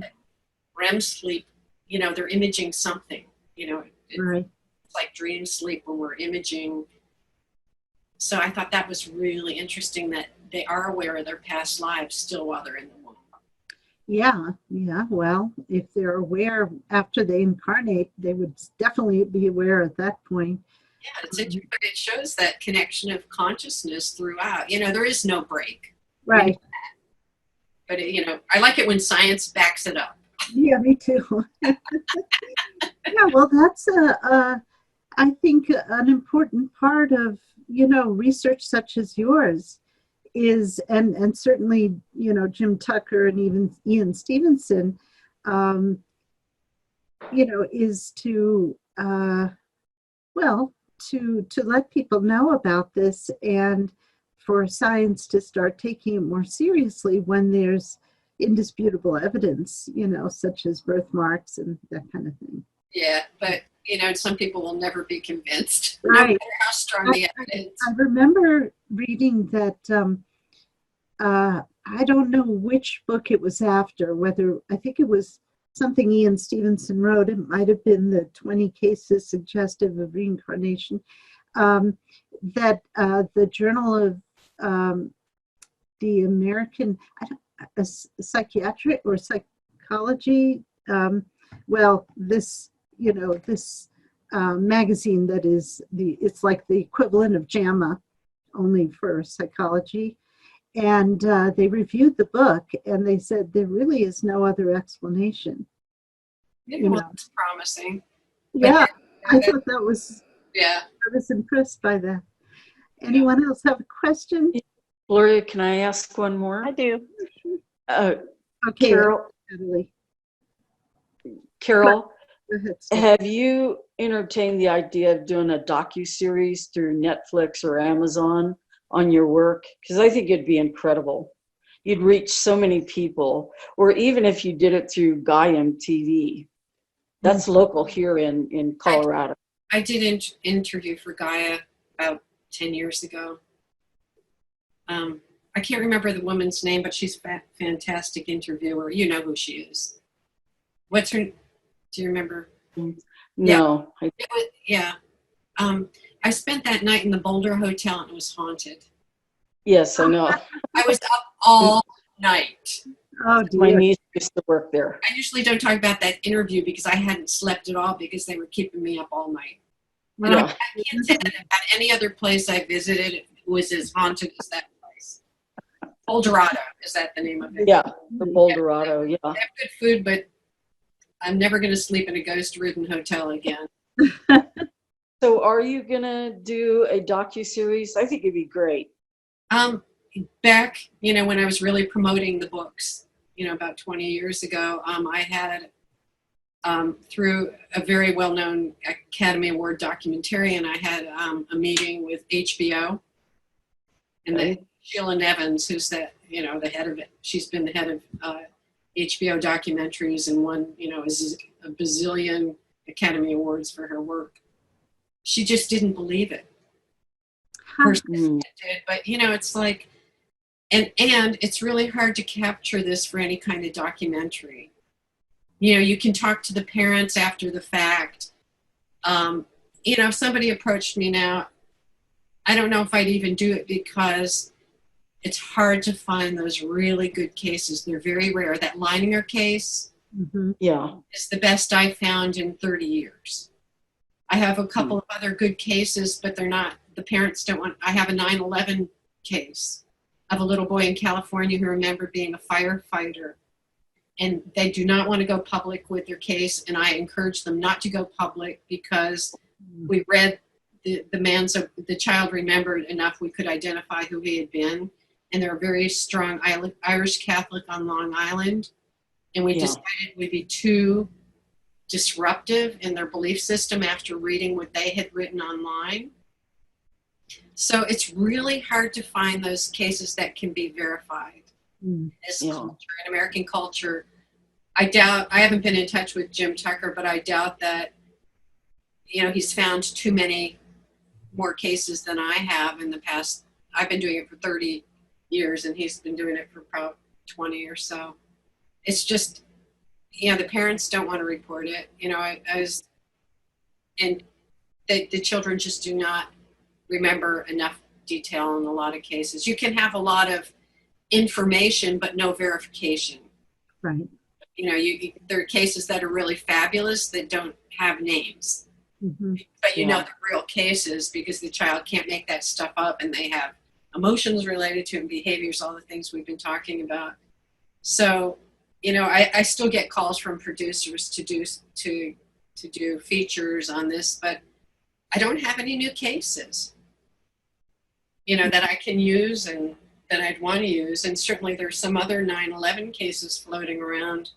REM sleep, they're imaging something, Right. It's like dream sleep when we're imaging. So I thought that was really interesting that they are aware of their past lives still while they're in the womb. Yeah, yeah. Well, if they're aware after they incarnate, they would definitely be aware at that point. Yeah, it's interesting. It shows that connection of consciousness throughout. There is no break. Right. But I like it when science backs it up. Yeah, me too. Yeah, well, that's I think an important part of, research such as yours is, and certainly, Jim Tucker and even Ian Stevenson, um, is to, well, to let people know about this, and for science to start taking it more seriously when there's indisputable evidence, such as birthmarks and that kind of thing. Yeah, but some people will never be convinced, no Right. matter how strong the evidence. I remember reading that, I don't know which book it was after, whether, I think it was something Ian Stevenson wrote. It might have been the 20 cases suggestive of reincarnation, that the Journal of the American Psychiatric or Psychology, this magazine that is it's like the equivalent of JAMA, only for psychology. And they reviewed the book, and they said there really is no other explanation. Well, it's promising. Yeah, I thought that was, Yeah. I was impressed by that. Anyone else have a question? Gloria, can I ask one more? I do. Okay, Carol, Natalie, Carol, go ahead. Steph. have you entertained the idea of doing a docu-series through Netflix or Amazon on your work? Because I think it'd be incredible. You'd reach so many people. Or even if you did it through Gaiam TV. That's local here in Colorado. I did an interview for Gaia about 10 years ago. I can't remember the woman's name, but she's a fantastic interviewer. You know who she is. What's her? Do you remember? No. Yeah. I spent that night in the Boulder Hotel, and it was haunted. Yes, I know. I was up all night. Oh, dear. My niece used to work there. I usually don't talk about that interview because I hadn't slept at all because they were keeping me up all night. And Yeah. I can't say that about any other place I visited. It was as haunted as that place. Eldorado, is that the name of it? Yeah, the Boulderado, yeah. They have good food, but I'm never going to sleep in a ghost-ridden hotel again. So are you going to do a docu-series? I think it'd be great. Back, when I was really promoting the books, about 20 years ago, I had, through a very well-known Academy Award documentarian, I had a meeting with HBO, and Sheila Nevins, who's the head of it. She's been the head of HBO documentaries and won, a bazillion Academy Awards for her work. She just didn't believe it. Her sister did, but it's like, and it's really hard to capture this for any kind of documentary. You can talk to the parents after the fact. If somebody approached me now, I don't know if I'd even do it because it's hard to find those really good cases. They're very rare. That Leininger case is the best I found in 30 years. I have a couple of other good cases, but they're not, the parents don't want, I have a 9/11 case of a little boy in California who remembered being a firefighter, and they do not want to go public with their case, and I encourage them not to go public because we read the child remembered enough we could identify who he had been, and they're a very strong Irish Catholic on Long Island, and we decided we'd be too disruptive in their belief system after reading what they had written online. So it's really hard to find those cases that can be verified. This culture, in American culture, I haven't been in touch with Jim Tucker, but I doubt that, he's found too many more cases than I have in the past. I've been doing it for 30 years and he's been doing it for probably 20 or so. It's just, the parents don't want to report it. And the children just do not remember enough detail in a lot of cases. You can have a lot of information, but no verification. Right. You know, there are cases that are really fabulous that don't have names. Mm-hmm. But you know Yeah. the real cases because the child can't make that stuff up and they have emotions related to it and behaviors, all the things we've been talking about. So, you know, I still get calls from producers to do features on this, but I don't have any new cases, you know, that I can use and that I'd want to use. And certainly there's some other 9/11 cases floating around,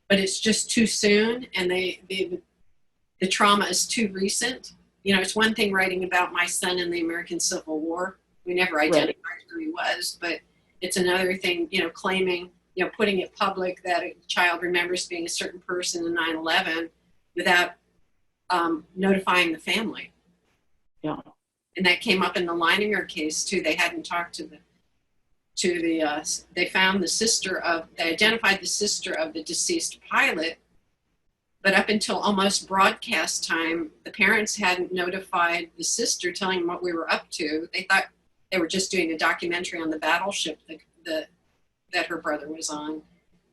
but it's just too soon and the trauma is too recent. You know, it's one thing writing about my son in the American Civil War. We never identified who he was, but it's another thing, you know, claiming, you know, putting it public that a child remembers being a certain person in 9/11 without notifying the family. Yeah. And that came up in the Leininger case too. They hadn't talked they found they identified the sister of the deceased pilot, but up until almost broadcast time, the parents hadn't notified the sister telling them what we were up to. They thought they were just doing a documentary on the battleship that her brother was on.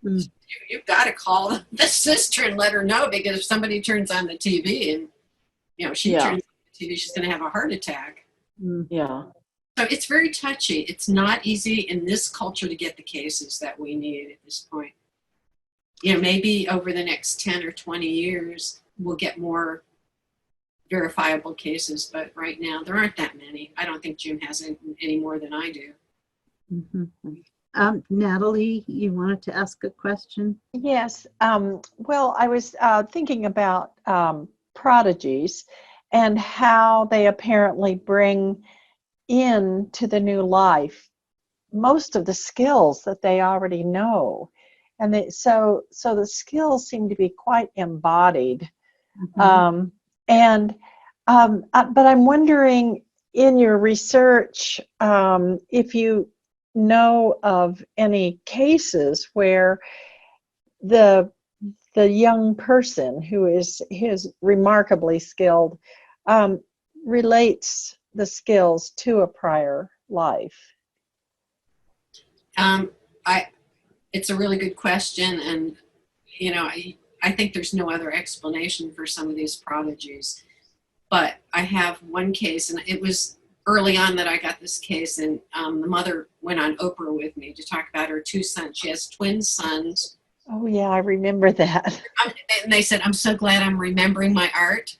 Mm. So you've got to call the sister and let her know, because if somebody turns on the TV and, you know, she turns on the TV, she's going to have a heart attack. Mm. Yeah. So it's very touchy. It's not easy in this culture to get the cases that we need at this point. You know, maybe over the next 10 or 20 years, we'll get more verifiable cases, but right now there aren't that many. I don't think Jim has any more than I do. Mm-hmm. Natalie, you wanted to ask a question? Yes. Well, I was thinking about prodigies and how they apparently bring into the new life most of the skills that they already know. And so the skills seem to be quite embodied. Mm-hmm. But I'm wondering, in your research, if you know of any cases where the young person who is remarkably skilled relates the skills to a prior life. It's a really good question, and you know, I think there's no other explanation for some of these prodigies. But I have one case, and it was early on that I got this case, and the mother went on Oprah with me to talk about her two sons. She has twin sons. Oh yeah, I remember that. And they said, "I'm so glad I'm remembering my art."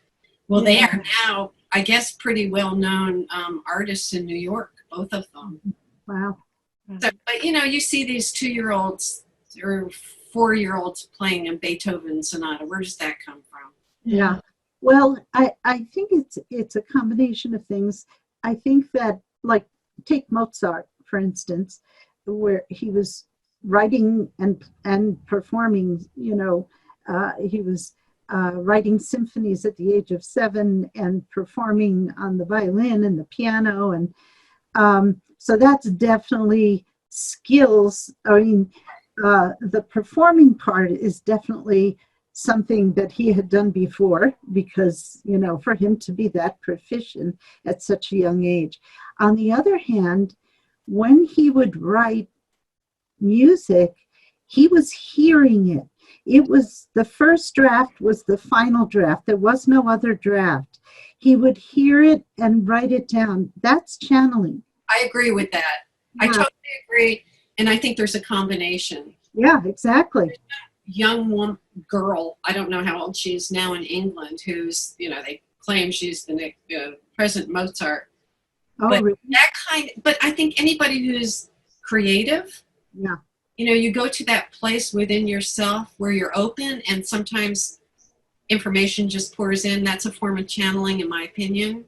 Well, they are now, I guess, pretty well-known artists in New York, both of them. Wow. So, but you know, you see these 2-year-olds or 4-year-olds playing a Beethoven sonata. Where does that come from? Yeah. Well, I think it's a combination of things. I think that, like, take Mozart, for instance, where he was writing and performing, you know, he was writing symphonies at the age of 7 and performing on the violin and the piano. And so that's definitely skills. I mean, the performing part is definitely something that he had done before, because, you know, for him to be that proficient at such a young age. On the other hand, when he would write music, he was hearing it. It was the first draft was the final draft. There was no other draft. He would hear it and write it down. That's channeling. I agree with that. Yeah. I totally agree. And I think there's a combination. Yeah, exactly. Young girl, I don't know how old she is now in England, who's, you know, they claim she's the present Mozart. Oh, But really? but I think anybody who's creative, Yeah. you know, you go to that place within yourself where you're open, and sometimes information just pours in. That's a form of channeling, in my opinion.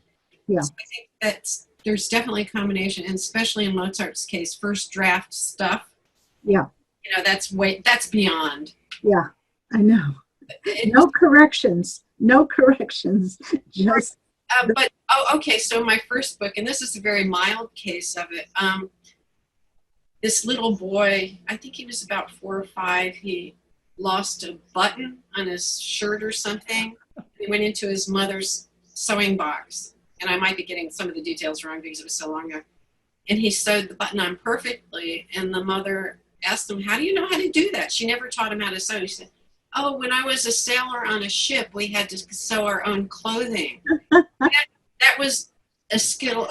Yeah. So I think there's definitely a combination, and especially in Mozart's case, first draft stuff. Yeah. You know, that's beyond. Yeah, I know. No corrections. No corrections. Just Okay. So my first book, and this is a very mild case of it. This little boy, I think he was about 4 or 5. He lost a button on his shirt or something. He went into his mother's sewing box, and I might be getting some of the details wrong because it was so long ago. And he sewed the button on perfectly, and the mother asked him, how do you know how to do that? She never taught him how to sew. He said, oh, when I was a sailor on a ship, we had to sew our own clothing. That was a skill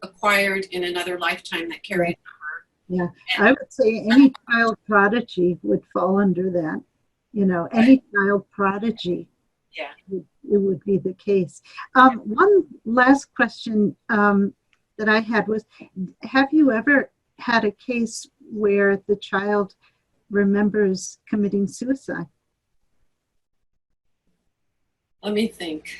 acquired in another lifetime that carried over. Yeah, I would say any child prodigy would fall under that. You know, any child prodigy. Yeah. It would be the case. One last question that I had was, have you ever had a case where the child remembers committing suicide? Let me think.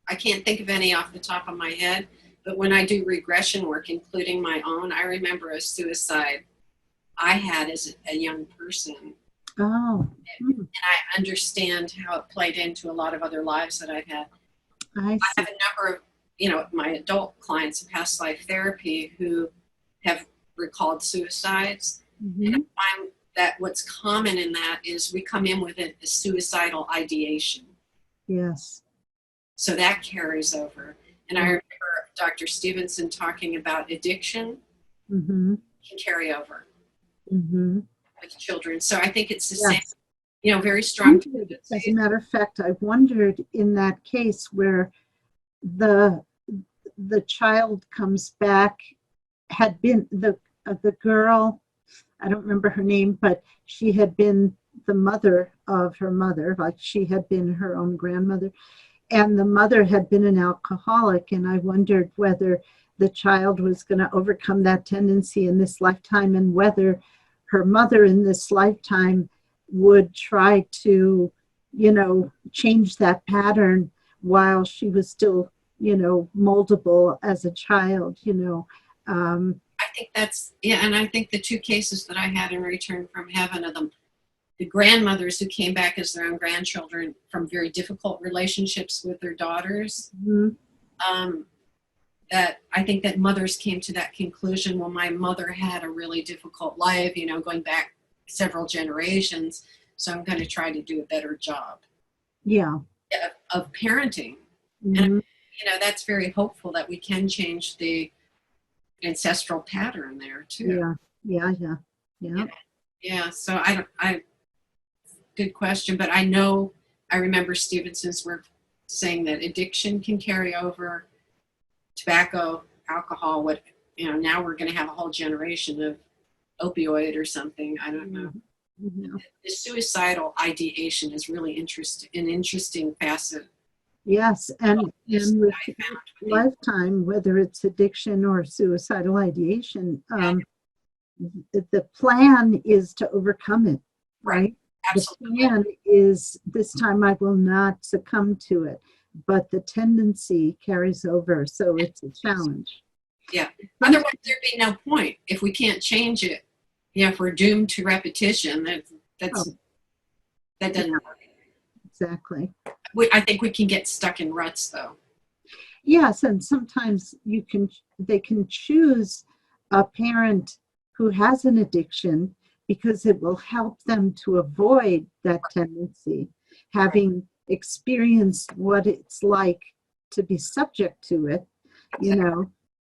I can't think of any off the top of my head, but when I do regression work, including my own, I remember a suicide I had as a young person. Oh. And I understand how it played into a lot of other lives that I've had. I have a number of, my adult clients in past life therapy who have recalled suicides. Mm-hmm. And I find that what's common in that is we come in with a suicidal ideation. Yes. So that carries over. And I remember Dr. Stevenson talking about addiction can carry over with children. So I think it's the same, very strong. As a matter of fact, I wondered in that case where the child comes back, had been the girl, I don't remember her name, but she had been the mother of her mother, like she had been her own grandmother, and the mother had been an alcoholic, and I wondered whether the child was going to overcome that tendency in this lifetime, and whether her mother in this lifetime would try to, change that pattern while she was still, moldable as a child, I think that's, and I think the two cases that I had in Return from Heaven of the grandmothers who came back as their own grandchildren from very difficult relationships with their daughters, that I think that mothers came to that conclusion, well, my mother had a really difficult life, going back several generations, so I'm going to try to do a better job of parenting. And, that's very hopeful that we can change the ancestral pattern there too. Yeah. So good question, but I remember Stevenson's work saying that addiction can carry over, tobacco, alcohol, now we're going to have a whole generation of opioid or something. I don't know. The suicidal ideation is really an interesting facet. Yes, and with lifetime, whether it's addiction or suicidal ideation, the plan is to overcome it, right? Absolutely. The plan is, this time I will not succumb to it, but the tendency carries over, so it's a challenge. Yeah. Otherwise, there'd be no point. If we can't change it, if we're doomed to repetition, that doesn't work. Exactly. I think we can get stuck in ruts, though. Yes, and sometimes they can choose a parent who has an addiction because it will help them to avoid that tendency, having experienced what it's like to be subject to it,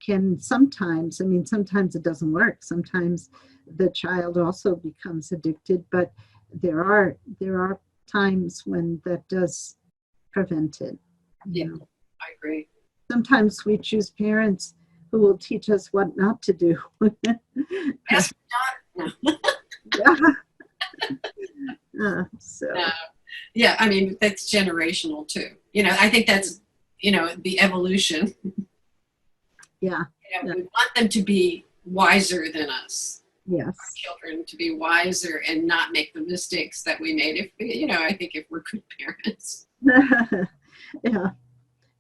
can sometimes it doesn't work. Sometimes the child also becomes addicted, but there are times when that does prevent it. Yeah, I agree. Sometimes we choose parents who will teach us what not to do. Ask my daughter. No. That's generational too. I think that's, the evolution. Yeah. We want them to be wiser than us. Yes. Our children to be wiser and not make the mistakes that we made. I think if we're good parents. Yeah.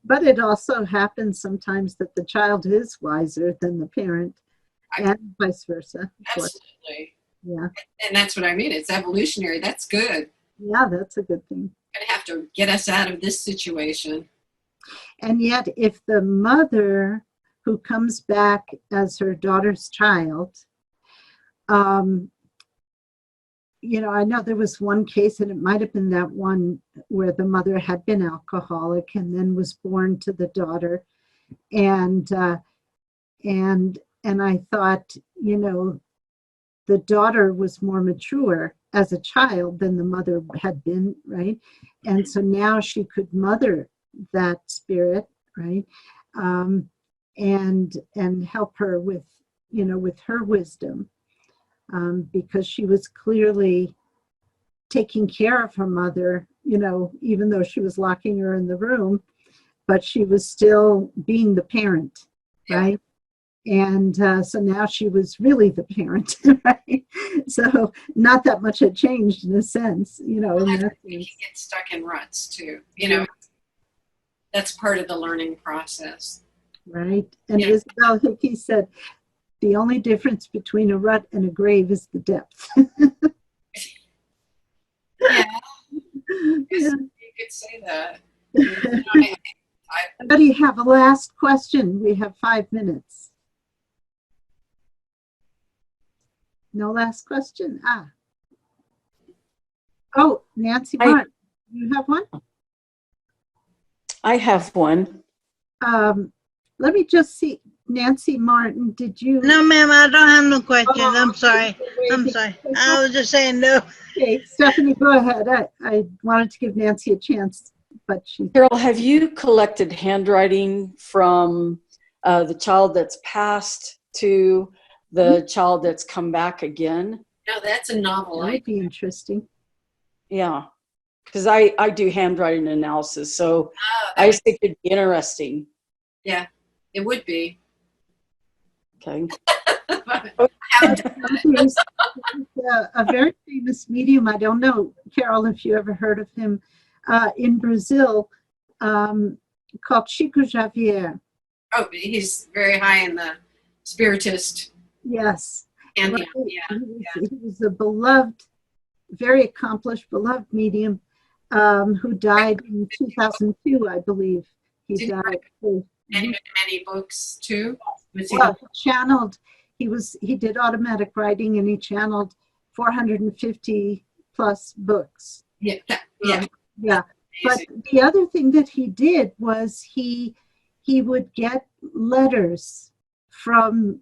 But it also happens sometimes that the child is wiser than the parent, and vice versa. Absolutely. Yeah. And that's what I mean. It's evolutionary. That's good. Yeah, that's a good thing. Going to have to get us out of this situation. And yet, if the mother who comes back as her daughter's child, I know there was one case, and it might have been that one where the mother had been alcoholic and then was born to the daughter, and I thought, you know, the daughter was more mature as a child than the mother had been, right? And so now she could mother that spirit, right? And help her with, you know, with her wisdom, because she was clearly taking care of her mother, you know, even though she was locking her in the room, but she was still being the parent, right? And so now she was really the parent, right? So not that much had changed in a sense, you know. Well, you get stuck in ruts too, you know. That's part of the learning process. Right. And Isabel Hickey said, the only difference between a rut and a grave is the depth. Yeah, you could say that. You know, Anybody have a last question? We have 5 minutes. No last question? Oh, Nancy Martin, you have one? I have one. Let me just see. Nancy Martin, did you? No, ma'am, I don't have no questions. Oh, I'm sorry. I'm sorry. I was just saying no. Okay, Stephanie, go ahead. I wanted to give Nancy a chance, but she. Carol, have you collected handwriting from the child that's passed to the child that's come back again? no, that's a novel. That would be interesting. Yeah, because I do handwriting analysis, so I just think it'd be interesting. Yeah, it would be. Okay. There's a very famous medium, I don't know, Carol, if you ever heard of him, in Brazil, called Chico Xavier. Oh, he's very high in the spiritist. Yes. And Right. He was a beloved, very accomplished, beloved medium who died in 2002, I believe. He died. many books too. Well, he did automatic writing, and he channeled 450 plus books. Yeah. Yeah. But the other thing that he did was he would get letters from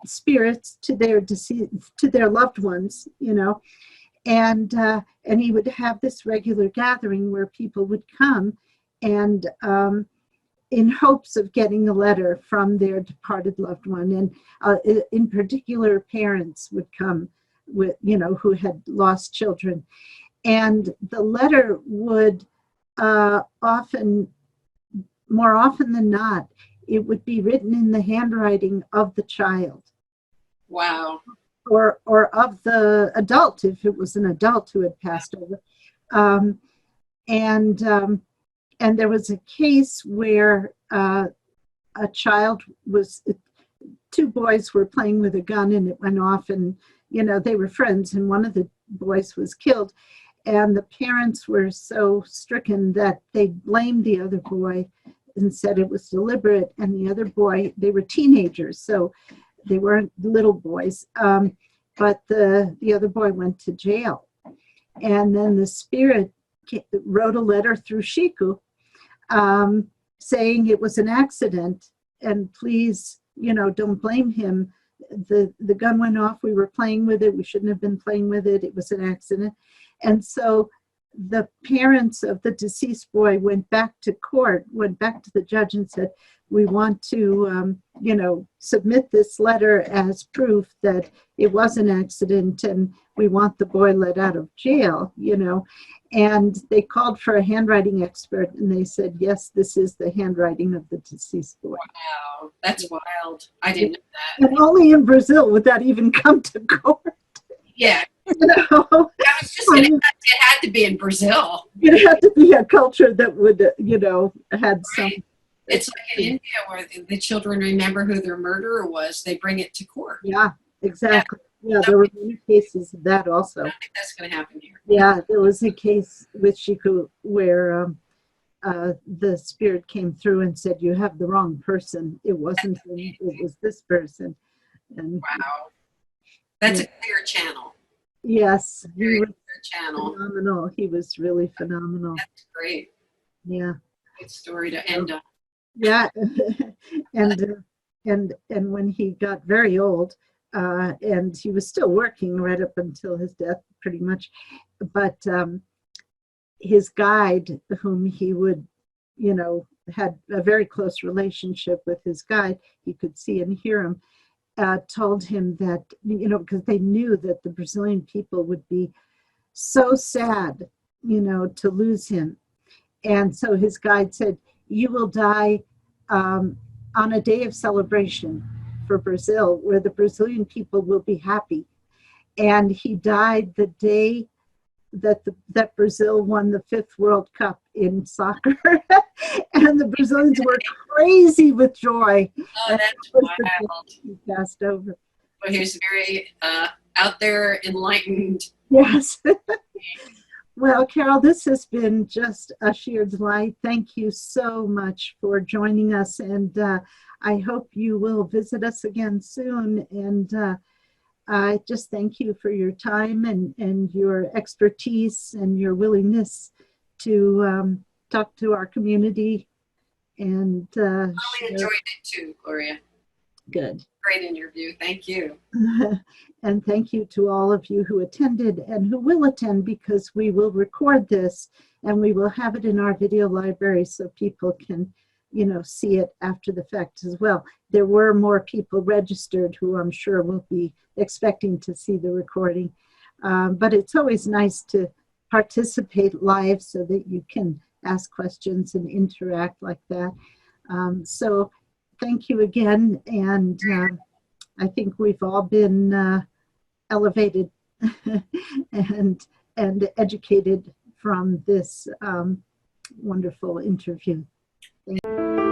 spirits to their loved ones, you know, and he would have this regular gathering where people would come and in hopes of getting a letter from their departed loved one. And in particular, parents would come with, you know, who had lost children. And the letter would more often than not, it would be written in the handwriting of the child. Wow. Or of the adult, if it was an adult who had passed over. And there was a case where a child two boys were playing with a gun, and it went off, and, you know, they were friends, and one of the boys was killed. And the parents were so stricken that they blamed the other boy and said it was deliberate. And the other boy, they were teenagers, so they weren't little boys. But the other boy went to jail. And then the spirit wrote a letter through Shiku saying it was an accident, and please, you know, don't blame him. The gun went off. We were playing with it. We shouldn't have been playing with it. It was an accident. And so the parents of the deceased boy went back to the judge and said, we want to, you know, submit this letter as proof that it was an accident, and we want the boy let out of jail, you know. And they called for a handwriting expert, and they said, yes, this is the handwriting of the deceased boy. Wow, that's wild. I didn't know that. And only in Brazil would that even come to court. Yeah. You know? I was just going to, it had to be in Brazil. It had to be a culture that would, you know, had some. Right. It's like in India where the children remember who their murderer was. They bring it to court. Yeah, exactly. Yeah, there were many cases of that also. I don't think that's going to happen here. Yeah, there was a case with Shiku where the spirit came through and said, you have the wrong person. It wasn't him, it was this person. And wow. That's a clear channel. Yes, he was channel. phenomenal. He was really phenomenal. That's great. Yeah. Good story to end on. Yeah. And when he got very old, and he was still working right up until his death, pretty much. But his guide, whom he would, had a very close relationship with his guide, he could see and hear him, told him that, because they knew that the Brazilian people would be so sad, to lose him. And so his guide said, "You will die on a day of celebration for Brazil, where the Brazilian people will be happy." And he died the day that Brazil won the 5th World Cup in soccer. And the Brazilians were crazy with joy. Oh, And that's that was the wild. day he passed over. Well, he was very out there, enlightened. Yes. Well, Carol, this has been just a sheer delight. Thank you so much for joining us. And I hope you will visit us again soon. And I just thank you for your time and your expertise and your willingness to talk to our community. And I enjoyed it too, Gloria. Good. Great interview. Thank you. And thank you to all of you who attended and who will attend, because we will record this and we will have it in our video library so people can, see it after the fact as well. There were more people registered who I'm sure will be expecting to see the recording. But it's always nice to participate live so that you can ask questions and interact like that. So thank you again. And I think we've all been elevated and educated from this wonderful interview. Thank you.